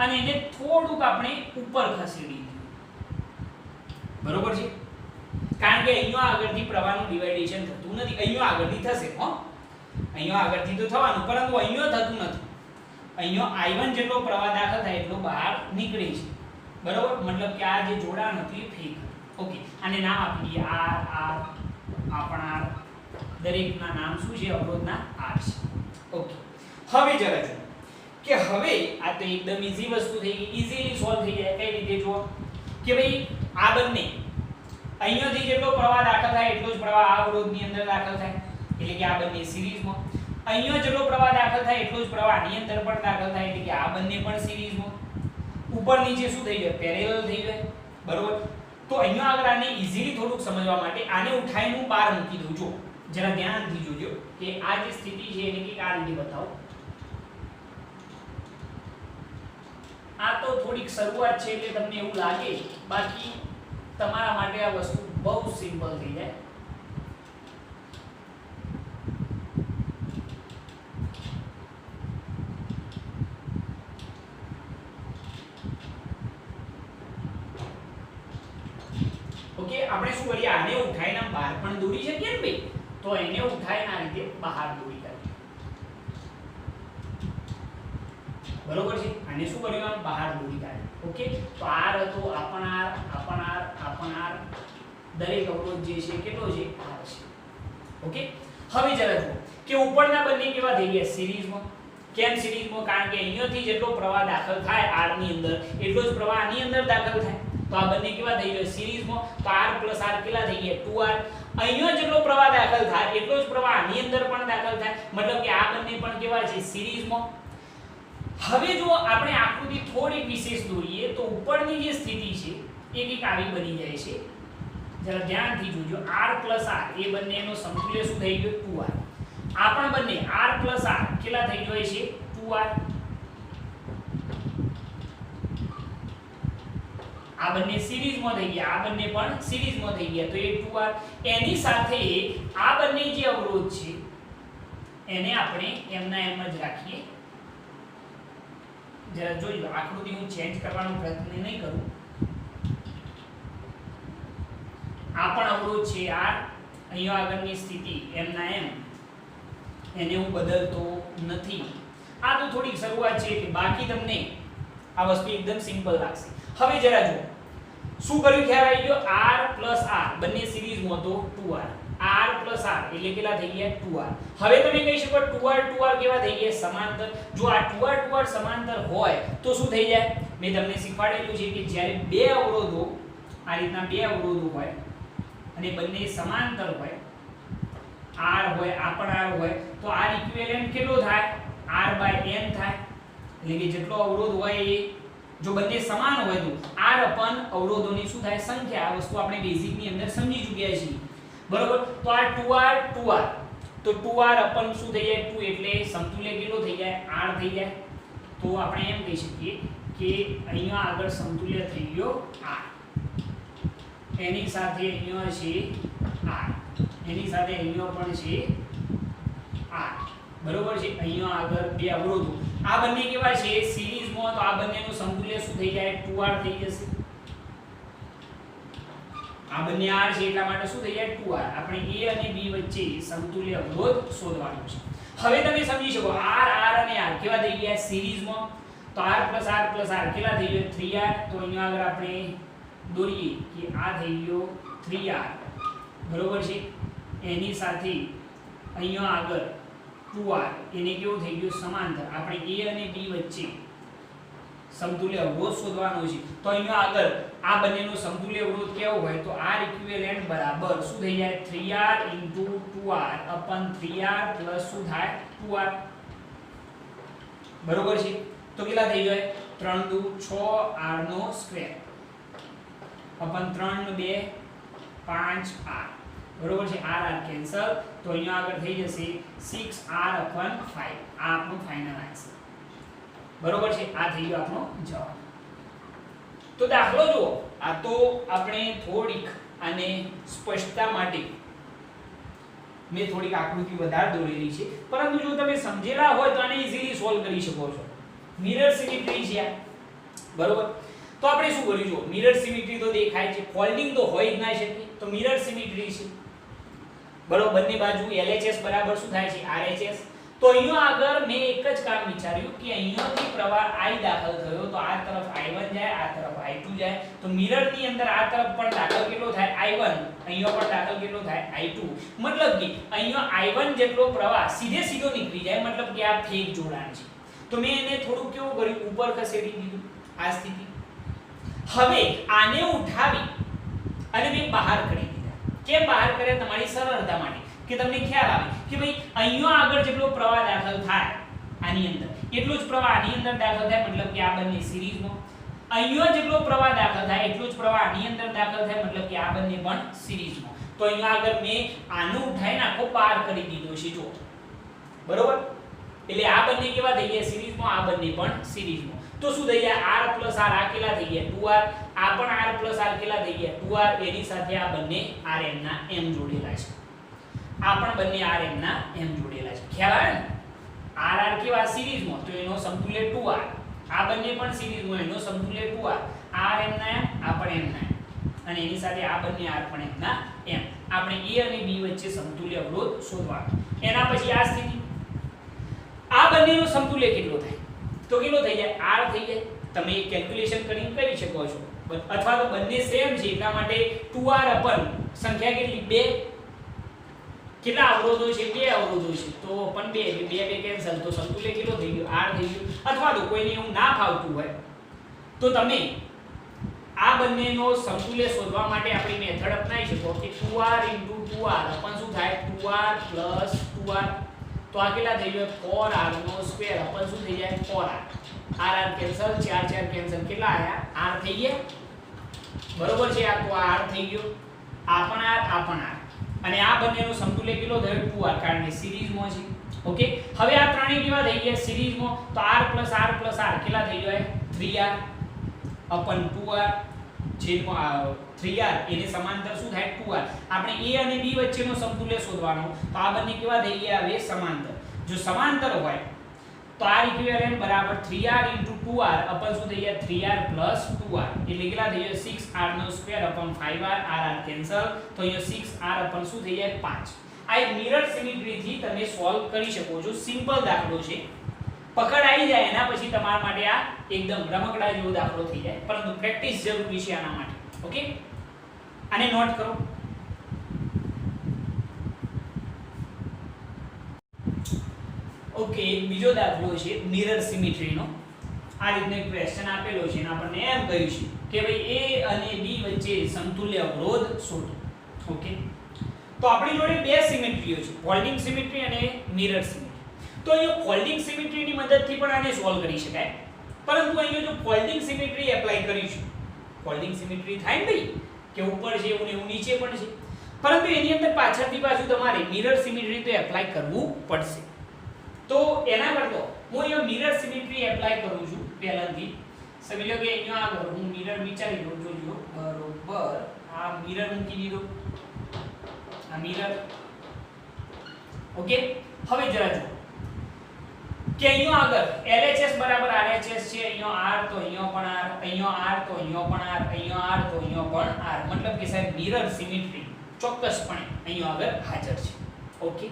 અને એને થોડુંક આપણે ઉપર ખસેડી દીધું. બરોબર છે. કારણ કે અહીંયા આગળથી પ્રવાહનું ડિવાઇડેશન થતું નથી. અહીંયા આગળથી થશે, હો, અહીંયા આગળથી તો થવાનું, પરંતુ અહીંયા થતું નથી. અહીંયા I1 જેટલો પ્રવાહ દાખલ થાય એટલો બહાર નીકળે છે. બરોબર. મતલબ કે આ જે જોડાણ હતું એ ફેક. ઓકે, આને નામ આપી દઈએ R, આપણા દરેકના નામ શું છે, અવરોધના R છે. ઓકે, હવે જરા જુઓ કે હવે આ તો એકદમ ઈઝી વસ્તુ થઈ ગઈ, ઈઝીલી સોલ્વ થઈ જાય. કઈ રીતે જુઓ કે ભાઈ આ બંને અહીંયાથી જેટલો પ્રવાહ દાખલ થાય એટલો જ પ્રવાહ આ અવરોધની અંદર દાખલ થાય, એટલે કે આ બંને સિરીઝમાં. અહીંયા જેટલો પ્રવાહ દાખલ થાય એટલો જ પ્રવાહ આની અંદર પણ દાખલ થાય, એટલે કે આ બંને પણ સિરીઝમાં. ઉપર નીચે શું થઈ જાય, પેરેલલ થઈ જાય. બરોબર. તો અહીંયા આગળ આને ઈઝીલી થોડુંક સમજવા માટે આને ઉઠાઈને હું બહાર મૂકી દઉં. જો જરા ધ્યાનથી જોજો કે આ જે સ્થિતિ છે એને કે આ રીતે બતાવો. આ તો થોડીક શરૂઆત છે એટલે તમને એવું લાગે, બાકી તમારા માટે આ વસ્તુ બહુ સિમ્પલ થઈ જાય. ઓકે, આપણે શું કરીએ, આને ઉઠાઈને બહાર પણ દોરી શકીએ ને ભાઈ, તો એને ઉઠાઈને આ રીતે બહાર દોરી કાઢીએ. બરોબર છે, આને શું કર્યું, આમ બહાર દોરી કાઢીએ. ઓકે, તો આર હતો, આપણ આર દરેક અવરોધ જે છે કેટલો છે, આર છે. ઓકે, હવે જરા જુઓ કે ઉપરના બંને કેવા થઈ ગયા, સિરીઝમાં. કેમ સિરીઝમાં? કારણ કે અહીંયાથી જેટલો પ્રવાહ દાખલ થાય આર ની અંદર એટલો જ પ્રવાહ આની અંદર દાખલ થાય. તો આ બંને કેવા થઈ ગયા, સિરીઝમાં. તો r + r કેટલા થઈ ગયા, 2r. અહીંયા જેટલો પ્રવાહ દાખલ થાય એટલો જ પ્રવાહ આની અંદર પણ દાખલ થાય, મતલબ કે આ બંને પણ કેવા છે, સિરીઝમાં. હવે જો આપણે આકૃતિ થોડી વિશેષ દોરીએ તો ઉપરની જે સ્થિતિ છે એ કંઈક આવી બની જાય છે. જરા ધ્યાનથી જોજો, r + r એ બંનેનો સમતુલ્ય શું થઈ ગયો, 2r. આ પણ બંને r + r કેટલા થઈ જાય છે, 2r. આ બંને સિરીઝમાં થઈ ગયા, આ બંને પણ સિરીઝમાં થઈ ગયા, તો એ 2r. એની સાથે આ બંને જે અવરોધ છે એને આપણે એમના એમ જ રાખીએ. જરા જોજો, આકૃતિ હું ચેન્જ કરવાનો પ્રયત્ન નહીં કરું. આ પણ અવરોધ છે r, અહીંયા આગળની સ્થિતિ એમના એમ, એને હું બદલતો નથી. આ તો થોડીક શરૂઆત છે કે બાકી તમને આ વસ્તુ એકદમ સિમ્પલ લાગશે. હવે જરા જુઓ શું કર્યું, ખ્યાલ આવી ગયો, r + r બંને સિરીઝમાં તો 2r, r + r એટલે કેટલા થઈ ગયા, 2r. હવે તમે કહી શકો 2r કેવા થઈ ગયા, સમાંતર. જો આ 2r સમાંતર હોય તો શું થઈ જાય, મેં તમને શીખવાડેલું છે કે જ્યારે બે અવરોધો આ રીતના બે અવરોધો હોય અને બંને સમાંતર હોય, r હોય, આ પણ r હોય, તો r ઇક્વિવેલન્ટ કેટલો થાય, r/n થાય. એટલે કે જેટલો અવરોધ હોય એ જો બંને સમાન હોય તો r અપન અવરોધોની શું થાય, સંખ્યા. આ વસ્તુ આપણે બેઝિક ની અંદર સમજી ચૂક્યા છીએ, બરોબર. તો આ 2r તો 2r અપન શું થઈ જાય, 2 એટલે સમતુલ્ય કેટલો થઈ જાય, r થઈ જાય. તો આપણે એમ કહી શકીએ કે અહીંયા આગળ સમતુલ્ય થઈ ગયો r, એની સાથે અહીંયા છે r, એની સાથે અહીંયા પણ છે r, બરોબર છે. અહીંયા આગળ બે અવરોધો, આ બંને કેવા છે, સિરીઝમાં. તો આ બંનેનું સમતુલ્ય શું થઈ જાય, 2r થઈ જશે. આ બંને r છે એટલા માટે શું થઈ જાય, 2r. આપણે a અને b વચ્ચે સમતુલ્ય અવરોધ શોધવાનો છે. હવે તમે સમજી શકો, r અને r કેવા થઈ ગયા, સિરીઝમાં. તો r + r + r કેટલા થઈ ગયો, 3r. તો અહીંયા આગળ આપણે દોરીએ કે આ થઈ ગયો 3r, બરોબર છે. એની સાથે અહીંયા આગળ 2r, એને કેવું થઈ ગયું, સમાંતર. આપણે a અને b વચ્ચે સમતુલ્ય અવરોધ શોધવાનો છે. તો અહીંયા આગળ આ બંનેનો સમતુલ્ય અવરોધ કેવો હોય, તો r ઇક્વિવેલન્ટ બરાબર શું થઈ જાય, 3r * 2r અપન 3r પ્લસ શું થાય, 2r, બરોબર છે. તો કેટલા થઈ જાય, 3 દુ 6 r નો સ્ક્વેર અપન 3 2 5r, બરોબર છે. r કેન્સલ, તો અહીંયા આગળ થઈ જશે 6r અપન 5. આ આપણો ફાઇનલ આન્સર, બરોબર છે. આ થઈ ગયો આપણો જવાબ. તો દાખલો જુઓ, આ તો આપણે થોડીક આને સ્પષ્ટતા માટે મેં થોડીક આકૃતિ વધારે દોરેલી છે, પરંતુ જો તમે સમજેલા હોય તો આને ઈઝીલી સોલ્વ કરી શકો છો. મિરર સિમેટ્રી છે આ, બરોબર. તો આપણે શું કર્યું, જો મિરર સિમેટ્રી તો દેખાય છે, ફોલ્ડિંગ તો હોય જ ના શકે. તો મિરર સિમેટ્રી છે, બરોબર. બંને બાજુ LHS બરાબર શું થાય છે, RHS. તો અહીંયા આગળ મેં એક જ કામ વિચાર્યું કે અહીંયાથી પ્રવાહ I દાખલ થયો તો આ તરફ I1 જાય, આ તરફ I2 જાય. તો મિરર ની અંદર આ તરફ પણ દાખલ કેટલો થાય, I1, અહીંયા પણ દાખલ કેટલો થાય, I2. મતલબ કે અહીંયા I1 જેટલો પ્રવાહ સીધો નીકળી જાય, મતલબ કે આ ફેક જોડાણ છે. તો મેં એને થોડું કેવું કર્યું, ઉપર ખસેડી દીધું આ સ્થિતિ. હવે આને ઉઠાવી અને મેં બહાર કરી દીધા. કેમ બહાર કર્યા, તમારી સરળતા માટે, કે તમને ખ્યાલ આવે કે ભાઈ અહીંયા આગળ જેટલો પ્રવાહ દાખલ થાય આની અંદર એટલો જ પ્રવાહ આની અંદર દાખલ થાય, મતલબ કે આ બંને સિરીઝમાં. અહીંયા જેટલો પ્રવાહ દાખલ થાય એટલો જ પ્રવાહ આની અંદર દાખલ થાય, મતલબ કે આ બંને પણ સિરીઝમાં. તો અહીંયા આગળ મેં આનું ઉઠાઈને આખો પાર કરી દીધો છે જો, બરોબર. એટલે આ બંને કેવા થઈ ગયા સિરીઝમાં, આ બંને પણ સિરીઝમાં. તો શું થઈ ગયા r + r આ કેટલા થઈ ગયા 2r, આ પણ r + r કેટલા થઈ ગયા 2r, એની સાથે આ બંને rm ના m જોડેલા છે, આ પણ બંને rm ના m જોડેલા છે. ખ્યાલ આવે ને? r કેવા સિરીઝમાં તો એનો સમતુલ્ય 2r, આ બંને પણ સિરીઝમાં એનો સમતુલ્ય 2r, r m ના m, આ પણ m ના m, અને એની સાથે આ બંને r પણ m ના m. આપણે a અને b વચ્ચે સમતુલ્ય અવરોધ શોધવાનો. એના પછી આ સ્થિતિ, આ બંનેનો સમતુલ્ય કેટલો થાય તો કેટલો થઈ જાય r થઈ જાય. તમે કેલ્ક્યુલેશન કરીને કરી શકો છો, અથવા તો બંને સેમ છે એટલા માટે 2r અપન સંખ્યા કેટલી 2, કેટલા અવરોધો છે 2 અવરોધો છે તો પણ 2 2 કેન્સલ, તો સમતુલ્ય કેટલો થઈ ગયો r થઈ ગયો. અથવા તો કોઈને એવું ના ફાવતું હોય તો તમે આ બંનેનો સમતુલ્ય શોધવા માટે આપણી મેથડ અપનાવી શકો કે 2r * 2r અપન શું થાય 2r + 2r, તો આ કેટલા થઈ ગયો 4r² અપન શું થઈ જાય 4r, r કેન્સલ, 4 4 કેન્સલ, કેટલા આયા r થઈ ગયા, બરોબર છે. આ તો r થઈ ગયો, આ પણ r, આ પણ r, અને આ બંનેનો સમતુલ્ય કેટલો થયો 2r, કારણ કે સિરીઝમાં છે. ઓકે, હવે આ ત્રણેય કેવા થઈ ગયા સિરીઝમાં, તો r + r + r કેટલા થઈ જાય 3r અપન 2r છેદમાં 3r, એને સમાંતર શું થાય 2r. આપણે a અને b વચ્ચેનો સમતુલ્ય શોધવાનો, તો આ બંને કેવા થઈ ગયા હવે સમાંતર. જો સમાંતર હોય તો r ઇક્વિવેલન્ટ બરાબર 3r * 2r અપન શું થઈ જાય 3r + 2r, એટલે કેટલા થઈ જાય 6r² અપન 5r, r કેન્સલ, તો અહીંયા 6r અપન શું થઈ જાય 5. આ એક મિરર સિમેટ્રી થી તમે સોલ્વ કરી શકો છો. સિમ્પલ દાખલો છે, પકડ આવી જાય એના પછી તમારા માટે આ એકદમ રમકડા જેવો દાખલો થઈ જાય, પરંતુ પ્રેક્ટિસ જરૂરી છે આના માટે. ઓકે, આને નોટ કરો. ઓકે, બીજો દાખલો છે મિરર સિમેટ્રીનો. આ રીતનો એક ક્વેશ્ચન આપેલો છે અને આપણને એમ કહ્યું છે કે ભાઈ a અને b વચ્ચે સમતુલ્ય અવરોધ શોધો. ઓકે, તો આપણી જોડે બે સિમેટ્રીઓ છે, ફોલ્ડિંગ સિમેટ્રી અને મિરર સિમેટ્રી. તો અહીંયા ફોલ્ડિંગ સિમેટ્રીની મદદથી પણ આને સોલ્વ કરી શકાય, પરંતુ અહીંયા જો ફોલ્ડિંગ સિમેટ્રી એપ્લાય કરીશું, ફોલ્ડિંગ સિમેટ્રી થાય ને ભાઈ કે ઉપર છે એવું નીચે પણ છે, પરંતુ એની અંદર પાછળથી પાછું તમારે મિરર સિમેટ્રી તો એપ્લાય કરવું પડશે. તો એના કરતા હું અહીંયા મિરર સિમેટ્રી એપ્લાય કરું છું પહેલાથી. સમજી લો કે અહીંયા આગળ હું મિરર વિચારી લઉં, જોજો બરોબર આ મિરર મૂકી દીધો, આ મિરર. ઓકે, હવે જરા જો કે અહીંયા આગળ LHS બરાબર RHS છે, અહીંયા r તો અહીંયા પણ r, અહીંયા r તો અહીંયા પણ r, અહીંયા r તો અહીંયા પણ r, મતલબ કે સાહેબ મિરર સિમેટ્રી ચોક્કસપણે અહીંયા આગળ હાજર છે. ઓકે,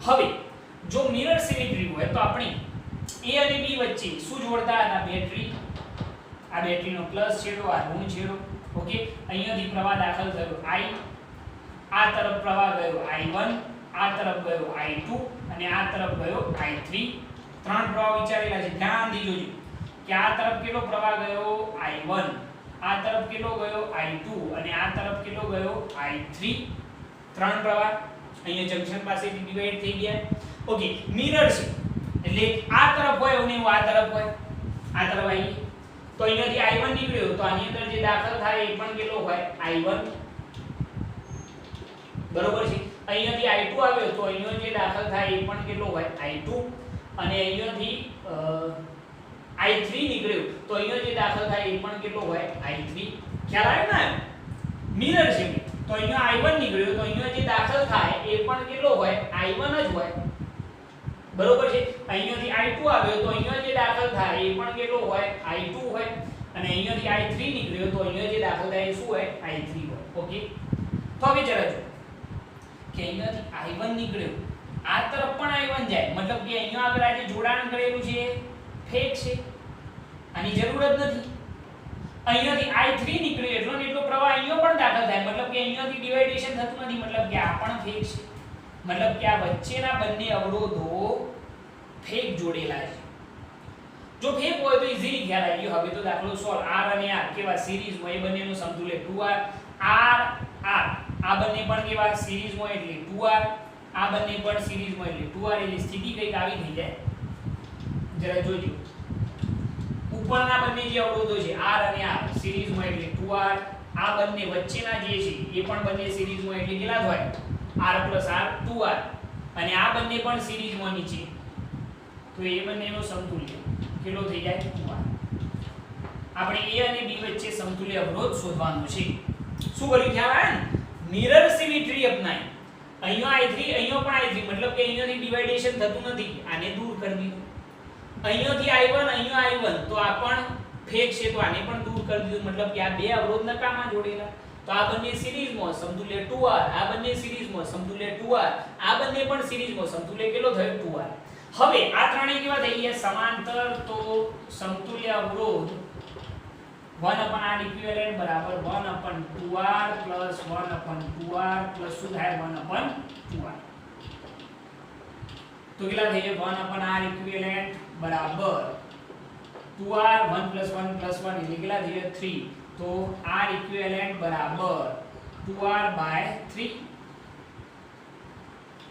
હવે જો મિરર સિમેટ્રી હોય તો આપણે a અને b વચ્ચે શું જોડતા હતા બેટરી, આ બેટરીનો પ્લસ છેડો, આ ઋણ છેડો. ઓકે, અહીંયાથી પ્રવાહ દાખલ થયો I, આ તરફ પ્રવાહ ગયો I1, આ તરફ ગયો I2 અને આ તરફ ગયો I3. ત્રણ પ્રવાહ વિચારેલા છે, ધ્યાનથી જોજો કે આ તરફ કેટલો પ્રવાહ ગયો I1, આ તરફ કેટલો ગયો I2 અને આ તરફ કેટલો ગયો I3. ત્રણ પ્રવાહ અહીંયા જંકશન પાસેથી ડિવાઈડ થઈ ગયા. ઓકે, મિરર છે એટલે આ તરફ હોય અને આ તરફ હોય, આ તરફ આવી તો અહીંયાથી I1 નીકળ્યો તો આની અંદર જે દાખલ થાય એ પણ કેટલો હોય I1, બરોબર છે. અહીંયાથી I2 આવ્યો તો અહીંયા જે દાખલ થાય એ પણ કેટલો હોય I2, અને અહીંયાથી I3 નીકળ્યો તો અહીંયા જે દાખલ થાય એ પણ કેટલો હોય I3. ખ્યાલ આવે ને? મિરર છે તો અહીંયા I1 નીકળ્યો તો અહીંયા જે દાખલ થાય એ પણ કેટલો હોય I1 જ હોય, બરોબર છે. અહીંયાથી I2 આવ્યો તો અહીંયા જે દાખલ થાય એ પણ કેટલો હોય I2 હોય, અને અહીંયાથી I3 નીકળ્યો તો અહીંયા જે દાખલ થાય એ શું હોય I3 હોય. ઓકે, તો હવે જરા જો કે અહીંયાથી I1 નીકળ્યો, આ તરફ પણ I1 જાય, મતલબ કે અહીંયા આગળ આ જે જોડાણ કરેલું છે ફેક છે, આની જરૂર જ નથી. અહીંયાથી I3 નીકળ્યો એટલો ને એટલો પ્રવાહ અહીંયા પણ દાખલ થાય, મતલબ કે અહીંયાથી ડિવાઇડેશન થતું નથી, મતલબ કે આ પણ ફેક છે, મતલબ કે આ વચ્ચેના બંને અવરોધો ફેક જોડેલા છે. જો ફેક હોય તો ઈઝીલી ખ્યાલ આવી ગયો. હવે તો દાખલો સોલ્વ. r અને r કેવા સિરીઝમાં, એ બંનેનું સમતુલ્ય 2r, r r આ બંને પણ કેવા સિરીઝમાં એટલે 2r, આ બંને પણ સિરીઝમાં એટલે 2r, એટલે સ્થિતિ કઈક આવી થઈ જાય. જરા જોજો ઉપરના બંને જે અવરોધો છે r અને r સિરીઝમાં એટલે 2r, આ બંને વચ્ચેના જે છે એ પણ બંને સિરીઝમાં એટલે કેટલા થાય r + r 2r, અને આ બંને પણ સિરીઝમાં નીચે, તો એ બંનેનો સમતુલ્ય કેટલો થઈ જાય 2r. આપણે a અને b વચ્ચે સમતુલ્ય અવરોધ શોધવાનો છે. શું કર્યું ખ્યાલ આવે ને? મિરર સિમેટ્રી અપનાવી. અહીંયા i3 અહીંયા પણ i3, મતલબ કે અહીંયાથી ડિવાઇડેશન થતું નથી, આને દૂર કરી દીધું. અહીંયાથી i1 અહીંયા i1, તો આ પણ ફેક છે તો આને પણ દૂર કરી દીધું, મતલબ કે આ બે અવરોધ નકામા જોડેલા. તો આ બંને સિરીઝમાં સમતુલ્ય 2r, આ બંને સિરીઝમાં સમતુલ્ય 2r, આ બંને પણ સિરીઝમાં સમતુલ્ય કેટલો થયો 2r. હવે આ ત્રણેય કેવા થઈ ગયા સમાંતર, તો સમતુલ્ય અવરોધ 1/r equivalent બરાબર 1/2r plus 1/2r plus શું થાય 1/2r. તો કેટલા થઈ જાય 1/r equivalent બરાબર 2r 1 plus 1 plus 1 એટલે કેટલા થઈ જાય 3. તો r equivalent બરાબર 2r/3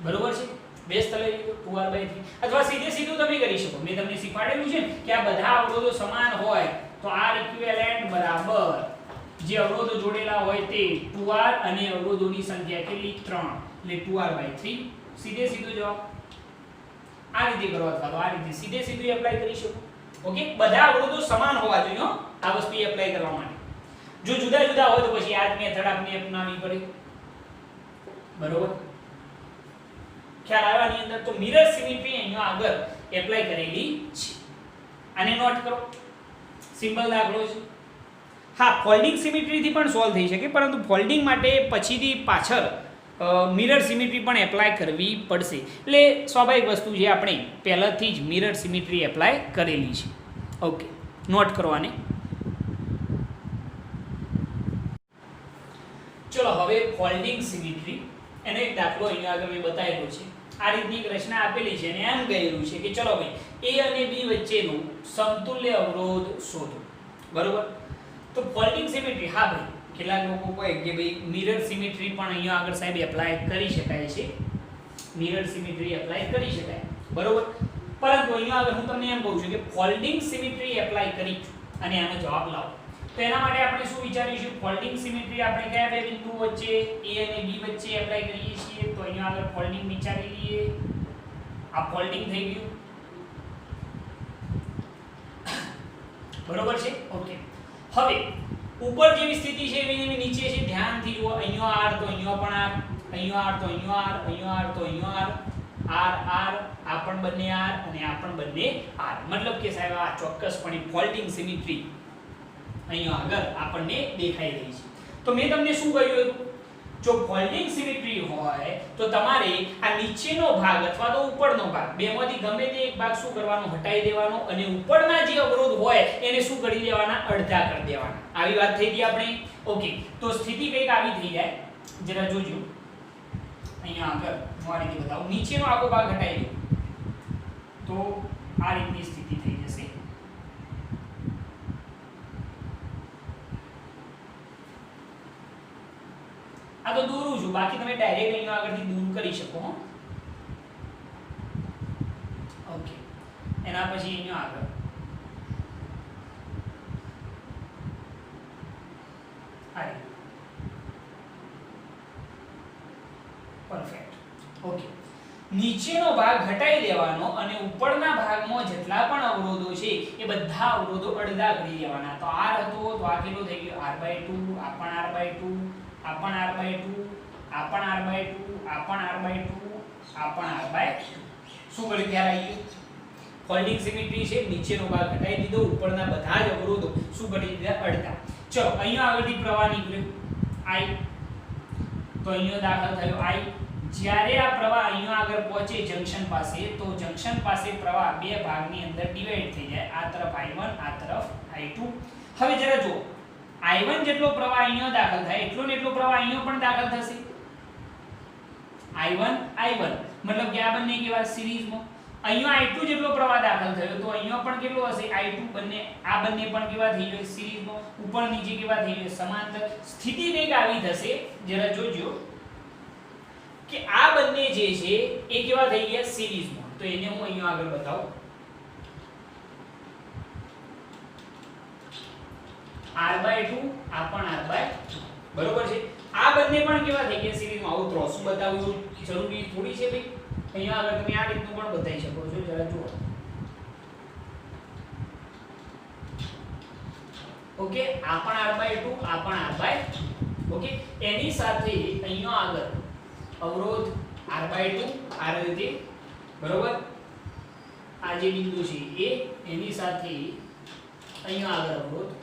બરોબર છે. બેસ તલે 2r/3 અથવા સીધે સીધું તમે કરી શકો. મેં તમને શીખવાડેલું છે કે આ બધા અવરોધો સમાન હોય તો r equivalent બરાબર જે અવરોધો જોડેલા હોય તે 2r અને અવરોધોની સંખ્યા કેટલી 3 એટલે 2r/3. સીધે સીધો જવાબ. આ રીતે કરો અથવા તો આ રીતે સીધે સીધું એપ્લાય કરી શકો. ઓકે, બધા અવરોધો સમાન હોવા જોઈએ હો આ વસ્તુ એપ્લાય કરવા માટે. જો જુદા જુદા હોય તો પછી આ જ મેથડ આપણે અપનાવવી પડે. બરોબર, ખ્યાલ આવ્યાની અંદર. તો મિરર સિમેટ્રી અહીંયા આગળ એપ્લાય કરેલી છે. આને નોટ કરો, સિમ્પલ દાખલો છે. હા, ફોલ્ડિંગ સિમેટ્રી થી પણ સોલ્વ થઈ શકે, પરંતુ ફોલ્ડિંગ માટે પછીથી પાછળ મિરર સિમેટ્રી પણ એપ્લાય કરવી પડશે. એટલે સ્વાભાવિક વસ્તુ છે, આપણે પહેલાથી જ મિરર સિમેટ્રી એપ્લાય કરેલી છે. ઓકે, નોટ કરો આને. ચલો હવે ફોલ્ડિંગ સિમેટ્રી એનો એક દાખલો અહીંયા આગળ મેં બતાવેલો છે. આ રીતની એક રચના આપેલી છે અને એમ કહેલું છે કે ચલો ભાઈ a અને b વચ્ચેનું સમતુલ્ય અવરોધ શોધો. બરોબર, તો ફોલ્ડિંગ સિમેટ્રી, હા ભાઈ કેટલાક લોકો કહે કે ભાઈ મિરર સિમેટ્રી પણ અહીંયા આગળ સાહેબ એપ્લાય કરી શકાય છે. મિરર સિમેટ્રી એપ્લાય કરી શકાય, બરોબર. પરંતુ અહીંયા આગળ હું તમને એમ કહું છું કે ફોલ્ડિંગ સિમેટ્રી એપ્લાય કરી અને આનો જવાબ લાવો. તો એના માટે આપણે શું વિચારીશું? ફોલ્ડિંગ સિમેટ્રી આપણે કયા બે બિંદુ વચ્ચે a અને b વચ્ચે એપ્લાય કરીએ છીએ. તો અહીંયા આગળ ફોલ્ડિંગ વિચારી લઈએ. આ ફોલ્ડિંગ થઈ ગયું, બરોબર છે. ઓકે, હવે ઉપર જેવી સ્થિતિ છે એવી નીચે છે. ધ્યાનથી જુઓ, અહીંયા r તો અહીંયા પણ r, અહીંયા r તો અહીંયા r, અહીંયા r તો અહીંયા r, r આ પણ બંને r અને આ પણ બંને r. મતલબ કે સાહેબ આ ચોક્કસપણે ફોલ્ડિંગ સિમેટ્રી અહીંયા આગળ આપણને દેખાઈ રહી છે. તો મેં તમને શું કહ્યું હતું? જો ફોલ્ડિંગ સિમેટ્રી હોય તો તમારે આ નીચેનો ભાગ અથવા તો ઉપરનો ભાગ બેમાંથી ગમે તે એક ભાગ શું કરવાનો? હટાઈ દેવાનો, અને ઉપરના જે અવરોધ હોય એને શું કરી દેવાના? અડધા કરી દેવાના. આવી વાત થઈ ગઈ આપણે. ઓકે, તો સ્થિતિ કંઈક આવી થઈ જાય, જરા જોજો. અહીંયા આગળ હું આ રીતે બતાવું. નીચેનો આખો ભાગ હટાઈ દો તો આ રીતની સ્થિતિ થઈ જશે. આ તો દોરું છું, બાકી તમે ડાયરેક્ટ અહીંયા આગળથી દૂર કરી શકો. ઓકે, એના પછી અહીંયા આગળ પરફેક્ટ. ઓકે, નીચેનો ભાગ હટાઈ દેવાનો અને ઉપરના ભાગમાં જેટલા પણ અવરોધો છે એ બધા અવરોધો અડધા કરી દેવાના. તો r હતો તો આ કેટલો થઈ ગયો? r/2, આ પણ r/2, આ પણ r/2, આ પણ r/2, આ પણ r/2, આ પણ r/2. શું કર્યું? ખ્યાલ આવી ગયો? ફોલ્ડિંગ સિમેટ્રી છે, નીચેનો ભાગ હટાઈ દીધો, ઉપરના બધા જ અવરોધો શું કરી દીધા? અડધા. ચલો અહીંયા આગળથી પ્રવાહ નીકળ્યો I, તો અહીંયા દાખલ થયો I. જ્યારે આ પ્રવાહ અહીંયા આગળ પહોંચે જંક્શન પાસે, તો જંક્શન પાસે પ્રવાહ બે ભાગની અંદર ડિવાઈડ થઈ જાય. આ તરફ I1, આ તરફ I2. હવે જરા જો I1 જેટલો પ્રવાહ અહીંયા દાખલ થાય એટલો ને એટલો પ્રવાહ અહીંયા પણ દાખલ થશે. I1 મતલબ કે આ બંને કેવા? સિરીઝમાં. અહીંયા I2 જેટલો પ્રવાહ દાખલ થયો તો અહીંયા પણ કેટલો હશે? I2. બંને આ બંને પણ કેવા થઈ જશે? સિરીઝમાં. ઉપર નીચે કેવા થઈ જશે? સમાંતર. સ્થિતિ કંઈક આવી થશે, જરા જોજો કે આ બંને જે છે એ કેવા થઈ ગયા? સિરીઝમાં. તો એને હું અહીંયા આગળ બતાવું. r/2 આ પણ r/2 બરોબર છે આ બંને પણ કેવા થઈ ગયા સિરીઝમાં આવું ત્રોસું બતાવવું જરૂરી થોડી છે ભાઈ અહીંયા આગળ તમે આ રીતનું પણ બતાવી શકો છો જરા જુઓ ઓકે આ પણ r/2 આ પણ r/2 ઓકે એની સાથે અહીંયા આગળ અવરોધ r/2 આ રીતે બરોબર આ જે બિંદુ છે એ એની સાથે અહીંયા આગળ અવરોધ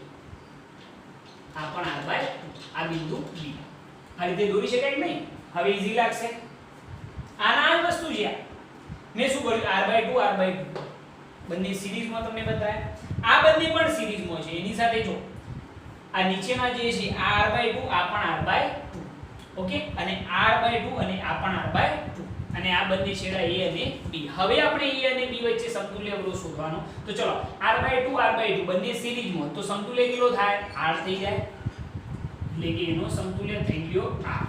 આ પણ r/2 આ બિંદુ B આ રીતે દોરી શકાય કે નહીં હવે ઈઝી લાગશે આના આ વસ્તુ છે મેં શું કર્યું r/2 બંને સિરીઝમાં તમને બતાવ્યા આ બંને પણ સિરીઝમાં છે એની સાથે જો આ નીચેના જે છે આ r/2 આ પણ r/2 ઓકે અને r/2 અને આ પણ r/2 અને આ બંને છેડા A અને B હવે આપણે A અને B વચ્ચે સમતુલ્ય અવરોધ શોધવાનો તો ચલો r/2 બંને સિરીઝમાં તો સમતુલ્ય કેટલો થાય r થઈ જાય એટલે કે એનો સમતુલ્ય થઈ ગયો r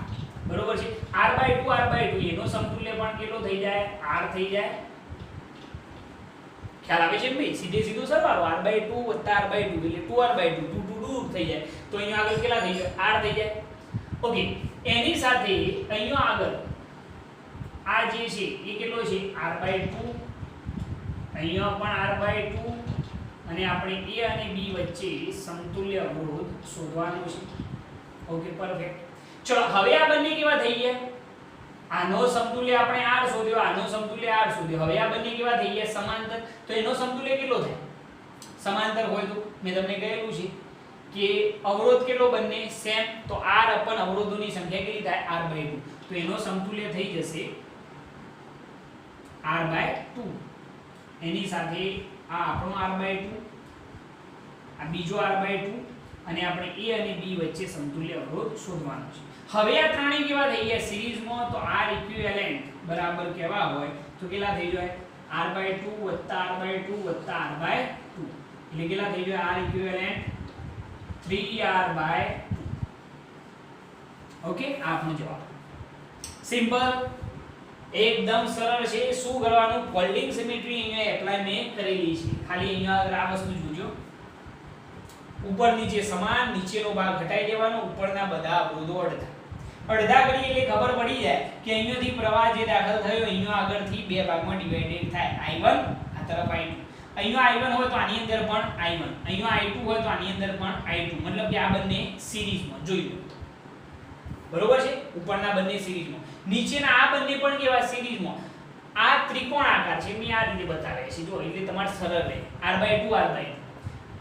બરોબર છે r/2 એનો સમતુલ્ય પણ કેટલો થઈ જાય r થઈ જાય ખ્યાલ આવે છે ભાઈ સીધે સીધો સરવાળો r/2 + r/2 એટલે 2r/2 2 થઈ જાય તો અહીંયા આગળ કેટલા થઈ જાય r થઈ જાય ઓકે એની સાથે અહીંયા આગળ આ જે છે એ કેટલો છે r/2 અહીંયા પણ r/2 અને આપણે A અને B વચ્ચે સમતુલ્ય અવરોધ શોધવાનો છે ઓકે પરફેક્ટ ચલો હવે આ બંને કેવા થઈ ગયા આનો સમતુલ્ય આપણે r શોધ્યો આનો સમતુલ્ય r શોધ્યો હવે આ બંને કેવા થઈ ગયા સમાંતર તો એનો સમતુલ્ય કેટલો થાય સમાંતર હોય તો મેં તમને કહેલું છે કે અવરોધ કેટલો બંને સેમ તો r અપન અવરોધોની સંખ્યા કેટલી થાય r/2 તો એનો સમતુલ્ય થઈ જશે r/2 એની સાથે આ આપણો r/2 આ બીજો r/2 અને આપણે A અને B વચ્ચે સમતુલ્ય અવરોધ શોધવાનો છે હવે આ ત્રણેય કેવા થઈ ગયા સિરીઝમાં તો r ઇક્વિવેલેન્ટ બરાબર કેવા હોય તો કેટલા થઈ જાય r/2 + r/2 + r/2 એટલે કેટલા થઈ જાય r ઇક્વિવેલેન્ટ 3r/2 ઓકે આપણો જવાબ સિમ્પલ એકદમ સરળ છે શું કરવાનું ફોલ્ડિંગ સિમેટ્રી અહીંયા એપ્લાય મેં કરેલી છે ખાલી અહીંયા આગળ આ વસ્તુ જોજો ઉપર નીચે સમાન નીચેનો ભાગ ઘટાઈ દેવાનો ઉપરના બધા અવરોધો અડધા કરીએ એટલે ખબર પડી જાય કે અહીંયાથી પ્રવાહ જે દાખલ થયો અહીંયા આગળથી બે ભાગમાં ડિવાઇડેડ થાય I1 આ તરફ I2 અહીંયા I1 હોય તો આની અંદર પણ I1 અહીંયા I2 હોય તો આની અંદર પણ I2 મતલબ કે આ બંને સિરીઝમાં જોઈ લો બરોબર છે ઉપરના બંને સિરીઝમાં નીચેના આ બંને પણ કેવા સિરીઝમાં આ ત્રિકોણ આકાર છે મેં આ રીતે બતાવ્યા છે જો એટલે તમારે સરળ રહે r/2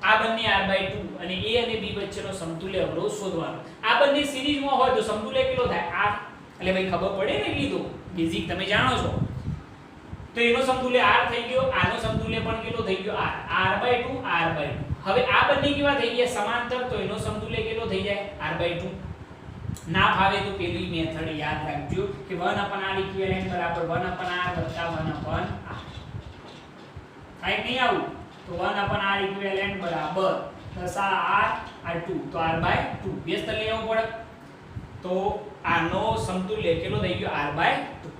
આ બંને r/2 અને A અને B વચ્ચેનો સમતુલ્ય અવરોધ શોધવાનો આ બંને સિરીઝમાં હોય તો સમતુલ્ય કેટલો થાય r એટલે ભાઈ ખબર પડે ને લીધો બેઝિક તમે જાણો છો તો એનો સમતુલ્ય r થઈ ગયો આનો સમતુલ્ય પણ કેટલો થઈ ગયો r r/2 હવે આ બંને કેવા થઈ ગયા સમાંતર તો એનો સમતુલ્ય કેટલો થઈ જાય r/2 ના ભાવે તો પેલી મેથડ યાદ રાખજો કે 1/r ઇક્વિવેલેન્ટ બરાબર 1/r + 1/r થાય નહીં આવું તો 1/r ઇક્વિવેલેન્ટ બરાબર +r r2 તો r/2 વ્યસ્ત લઈ આવવું પડે તો આનો સમતુલ્ય કેટલો થઈ ગયો r/2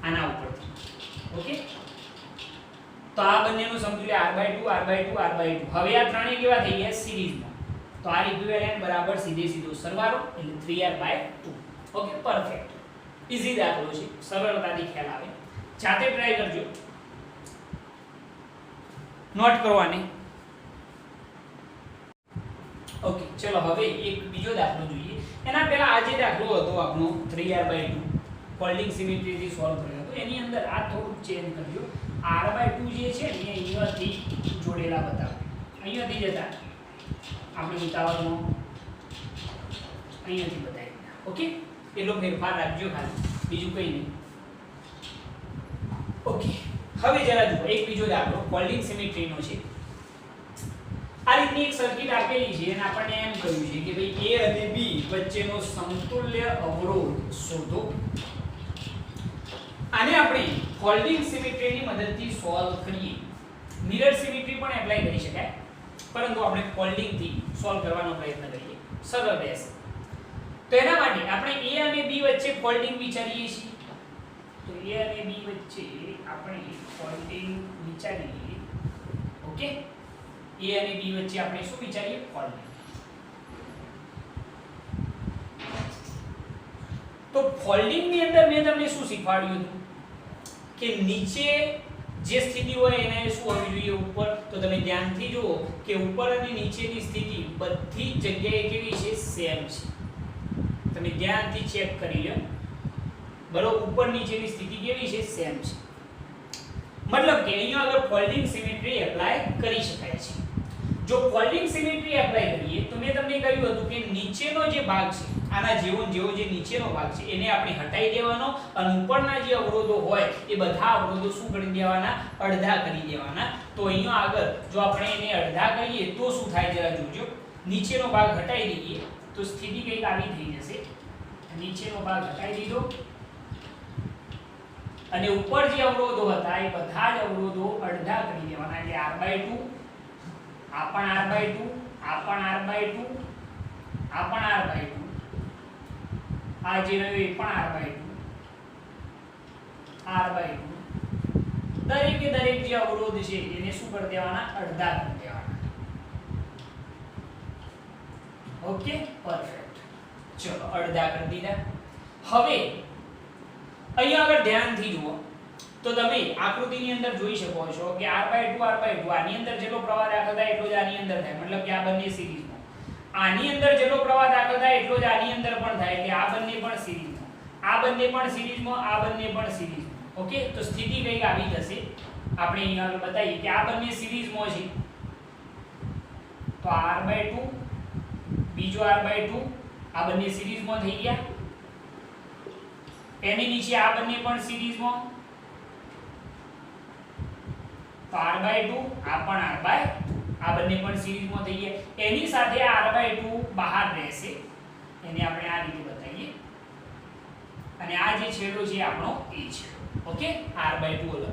આના ઉપરથી ઓકે તો આ બંનેનું સમતુલ્ય r/2 હવે આ ત્રણેય કેવા થઈ ગયા સિરીઝમાં તો r ઇક્વિવેલેન્ટ બરાબર સીધે સીધો સરવાળો એટલે 3r/2 ઓકે પરફેક્ટ ઈઝી દાખલો છે સરળતાથી ખ્યાલ આવે જાતે ટ્રાય કરજો નોટ કરવાની ઓકે ચલો હવે એક બીજો દાખલો જોઈએ એના પહેલા આ જે દાખલો હતો આપણો 3r/2 ફોલ્ડિંગ સિમેટ્રીથી સોલ્વ કર્યો હતો એની અંદર આ થોડું ચેન્જ કરજો r/2 જે છે ને અહીંયાથી જોડેલા બતાવો અહીંયાથી જતા આપણે ઉતાવળમાં અહીંયાથી બતાવી ઓકે એટલો ફેરફાર રાખજો ખાલી બીજું કંઈ નહીં ઓકે હવે જરા જુઓ એક બીજો દાખલો ફોલ્ડિંગ સિમેટ્રીનો છે આ રીતની એક સર્કિટ આપેલી છે અને આપણને એમ કહ્યું છે કે ભાઈ A અને B વચ્ચેનો સમતુલ્ય અવરોધ શોધો આને આપણે ફોલ્ડિંગ સિમેટ્રીની મદદથી સોલ્વ કરીએ મિરર સિમેટ્રી પણ એપ્લાય કરી શકાય પરંતુ આપણે ફોલ્ડિંગ થી સોલ્વ કરવાનો પ્રયત્ન કરીએ સરળ રહેશે તો એના માટે આપણે A અને B વચ્ચે ફોલ્ડિંગ વિચારીએ છીએ તો A અને B વચ્ચે આપણે ફોલ્ડિંગ વિચારીએ ઓકે A અને B વચ્ચે આપણે શું વિચારીએ ફોલ્ડિંગ તો ફોલ્ડિંગ ની અંદર મેં તમને શું શીખવાડ્યું હતું કે નીચે જે સ્થિતિ હોય એને શું હોવી જોઈએ ઉપર, તો તમે ધ્યાનથી જુઓ કે ઉપર અને નીચેની સ્થિતિ બધી જગ્યાએ કેવી છે, સેમ છે. તમે ધ્યાનથી ચેક કરી લો, બરોબર, ઉપર નીચેની સ્થિતિ કેવી છે, સેમ છે. મતલબ કે અહીંયા આગળ ફોલ્ડિંગ સિમેટ્રી એપ્લાય કરી શકાય છે. જો ફોલ્ડિંગ સિમેટ્રી એપ્લાય કરીએ તો મેં તમને કહ્યું હતું કે નીચેનો જે ભાગ છે, આના જેવો જે નીચેનો ભાગ છે એને આપણે હટાવી દેવાનો અને ઉપરના જે અવરોધો હોય એ બધા અવરોધો શું કરી દેવાના, અડધા કરી દેવાના. તો અહીંયા આગળ જો આપણે એને અડધા કરીએ તો શું થાય જરા જોજો. નીચેનો ભાગ હટાવી દઈએ તો સ્થિતિ કંઈક આવી થઈ જશે. નીચેનો ભાગ હટાવી દીધો અને ઉપર જે અવરોધો હતા એ બધા જ અવરોધો અડધા કરી દેવાના. એટલે r/2, આ પણ r/2, આ પણ r/2, આ પણ r/2, આ જે રહ્યું એ પણ r/2, દરેકે દરેક જે અવરોધ છે એને શું કરી દેવાના, અડધા કરી દેવાના. Okay, perfect. ચલો અડધા કરી દીધા. હવે અહીંયા આગળ ધ્યાનથી જુઓ તો તમે આકૃતિની અંદર જોઈ શકો છો કે r/2 આની અંદર જેટલો પ્રવાહ દાખલ થાય એટલો જ આની અંદર થાય. મતલબ કે આ બંને સિરીઝમાં. આની અંદર જેટલો પ્રવાહ દાખલ થાય એટલો જ આની અંદર પણ થાય. એટલે આ બંને પણ સિરીઝમાં, આ બંને પણ સિરીઝમાં, આ બંને પણ સિરીઝમાં. ઓકે, તો સ્થિતિ કઈક આવી જશે. આપણે અહીંયા આગળ બતાવીએ કે આ બંને સિરીઝમાં છે તો r/2, બીજો r/2, આ બંને સિરીઝમાં થઈ ગયા. એની નીચે આ બંને પણ સિરીઝમાં તો r/2, આ પણ r/2, આ બંને પણ સિરીઝમાં થઈ ગયા. એની સાથે આ r/2 બહાર રહેશે, એને આપણે આ રીતે બતાવીએ અને આ જે છેડો છે આપણો એ છેડો. ઓકે, r/2 અલગ.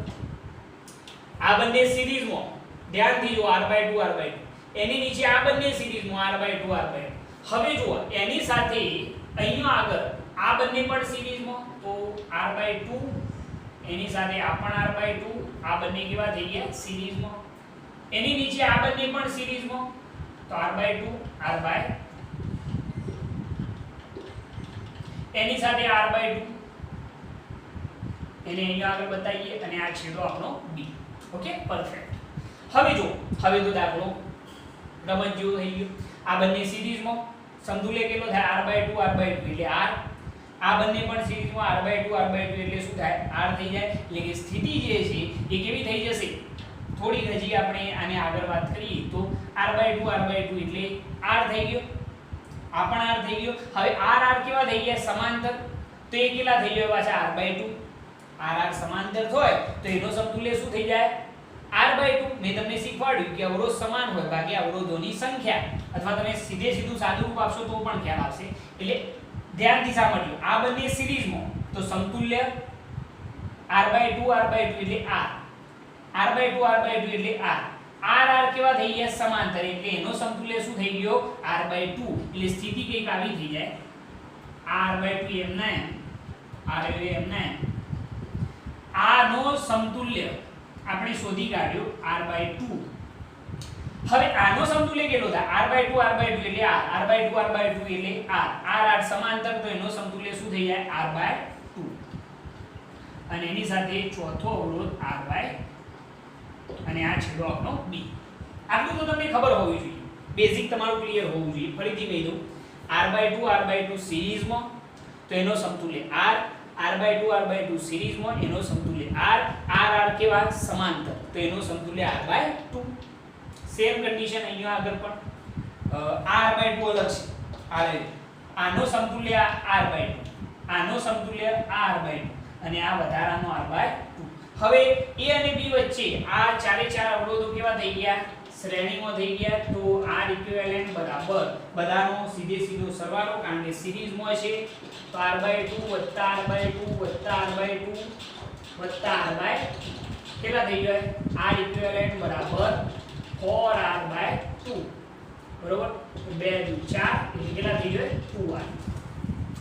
આ બંને સિરીઝમાં, ધ્યાનથી જો r/2, એની નીચે આ બંને સિરીઝમાં r/2. હવે જુઓ એની સાથે અહીંયા આગળ આ બંને પણ સિરીઝમાં તો r/2, એની સાથે આ પણ r/2, આ બંને કેવા થઈ ગયા, સિરીઝમાં. એની નીચે આ બંને પણ સિરીઝમાં તો r/2, એની સાથે r/2, એને અહીંયા આગળ બતાવીએ અને આ છેડો આપણો b. Okay, perfect. હવે જો, હવે તો દાખલો રમત જેવો થઈ ગયો. આ બંને સિરીઝમાં, સમતુલ્ય કેટલો થાય, r/2 એટલે r. આ બંને પણ સિરીઝમાં r/2 એટલે શું થાય, r થઈ જાય. એટલે કે સ્થિતિ જે છે એ કેવી થઈ જશે, થોડી હજી આપણે આને આગળ વાત કરીએ તો r/2 એટલે r થઈ ગયો. આ પણ r થઈ ગયો. હવે r કેવા થઈ ગયા, સમાંતર. તો એ કેટલા થઈ ગયો પાછા r/2. r સમાંતર હોય તો એનો સમતુલ્ય શું થઈ જાય, r/2. મેં તમને શીખવાડ્યું કે અવરોધ સમાન હોય, બાકી અવરોધોની સંખ્યા, અથવા તમે સીધું સાદું રૂપ આપશો તો પણ ખ્યાલ આવશે. એટલે ધ્યાનથી સાંભળજો, આ બંને સિરીઝમાં તો સમતુલ્ય r/2 એટલે r, r/2 એટલે r. r કેવા થઈ ગયા, સમાંતર. એટલે એનો સમતુલ્ય શું થઈ ગયો, r/2. એટલે સ્થિતિ કઈક આવી થઈ જાય, r/2 એમના એમ, r/2 આનો સમતુલ્ય આપણે શોધી કાઢ્યો r/2. હવે આનો સમતુલ્ય કેટલો થાય, r/2 એટલે r, r/2 એટલે r, r સમાંતર તો એનો સમતુલ્ય શું થઈ જાય, r/2. અને એની સાથે ચોથો અવરોધ r/, અને આ છેડો આપણો b. આટલું તો તમને ખબર હોવી જોઈએ, બેઝિક તમારું ક્લિયર હોવું જોઈએ. ફરીથી કહી દઉં, r/2 સિરીઝમાં તો એનો સમતુલ્ય r, r/2 સિરીઝમાં એનો સમતુલ્ય r, r કેવા, સમાંતર તો એનો સમતુલ્ય r/2. સેમ કન્ડિશન અહીંયા આગળ પણ r/2 અલગ છે. આનો સમતુલ્ય r/2, આનો સમતુલ્ય r/2 અને આ વધારાનો r/2. હવે a અને b વચ્ચે આ ચારે ચાર અવરોધો કેવા થઈ ગયા, શ્રેણીમાં થઈ ગયા. તો r ઇક્વિવેલન્ટ બરાબર બધાનો સીધો સરવાળો, કારણ કે સિરીઝમાં છે તો r/2 + r/2 + r/2 + r/2 કેટલા થઈ જાય, r ઇક્વિવેલન્ટ બરાબર 4r/2. બરોબર, 2 × 4 એટલે કેટલા થઈ જાય, 2r.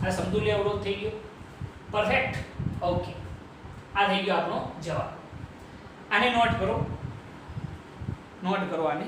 આ સમતુલ્ય અવરોધ થઈ ગયો. પરફેક્ટ. ઓકે, આ થઈ ગયો આપણો જવાબ. આને નોટ કરો આને.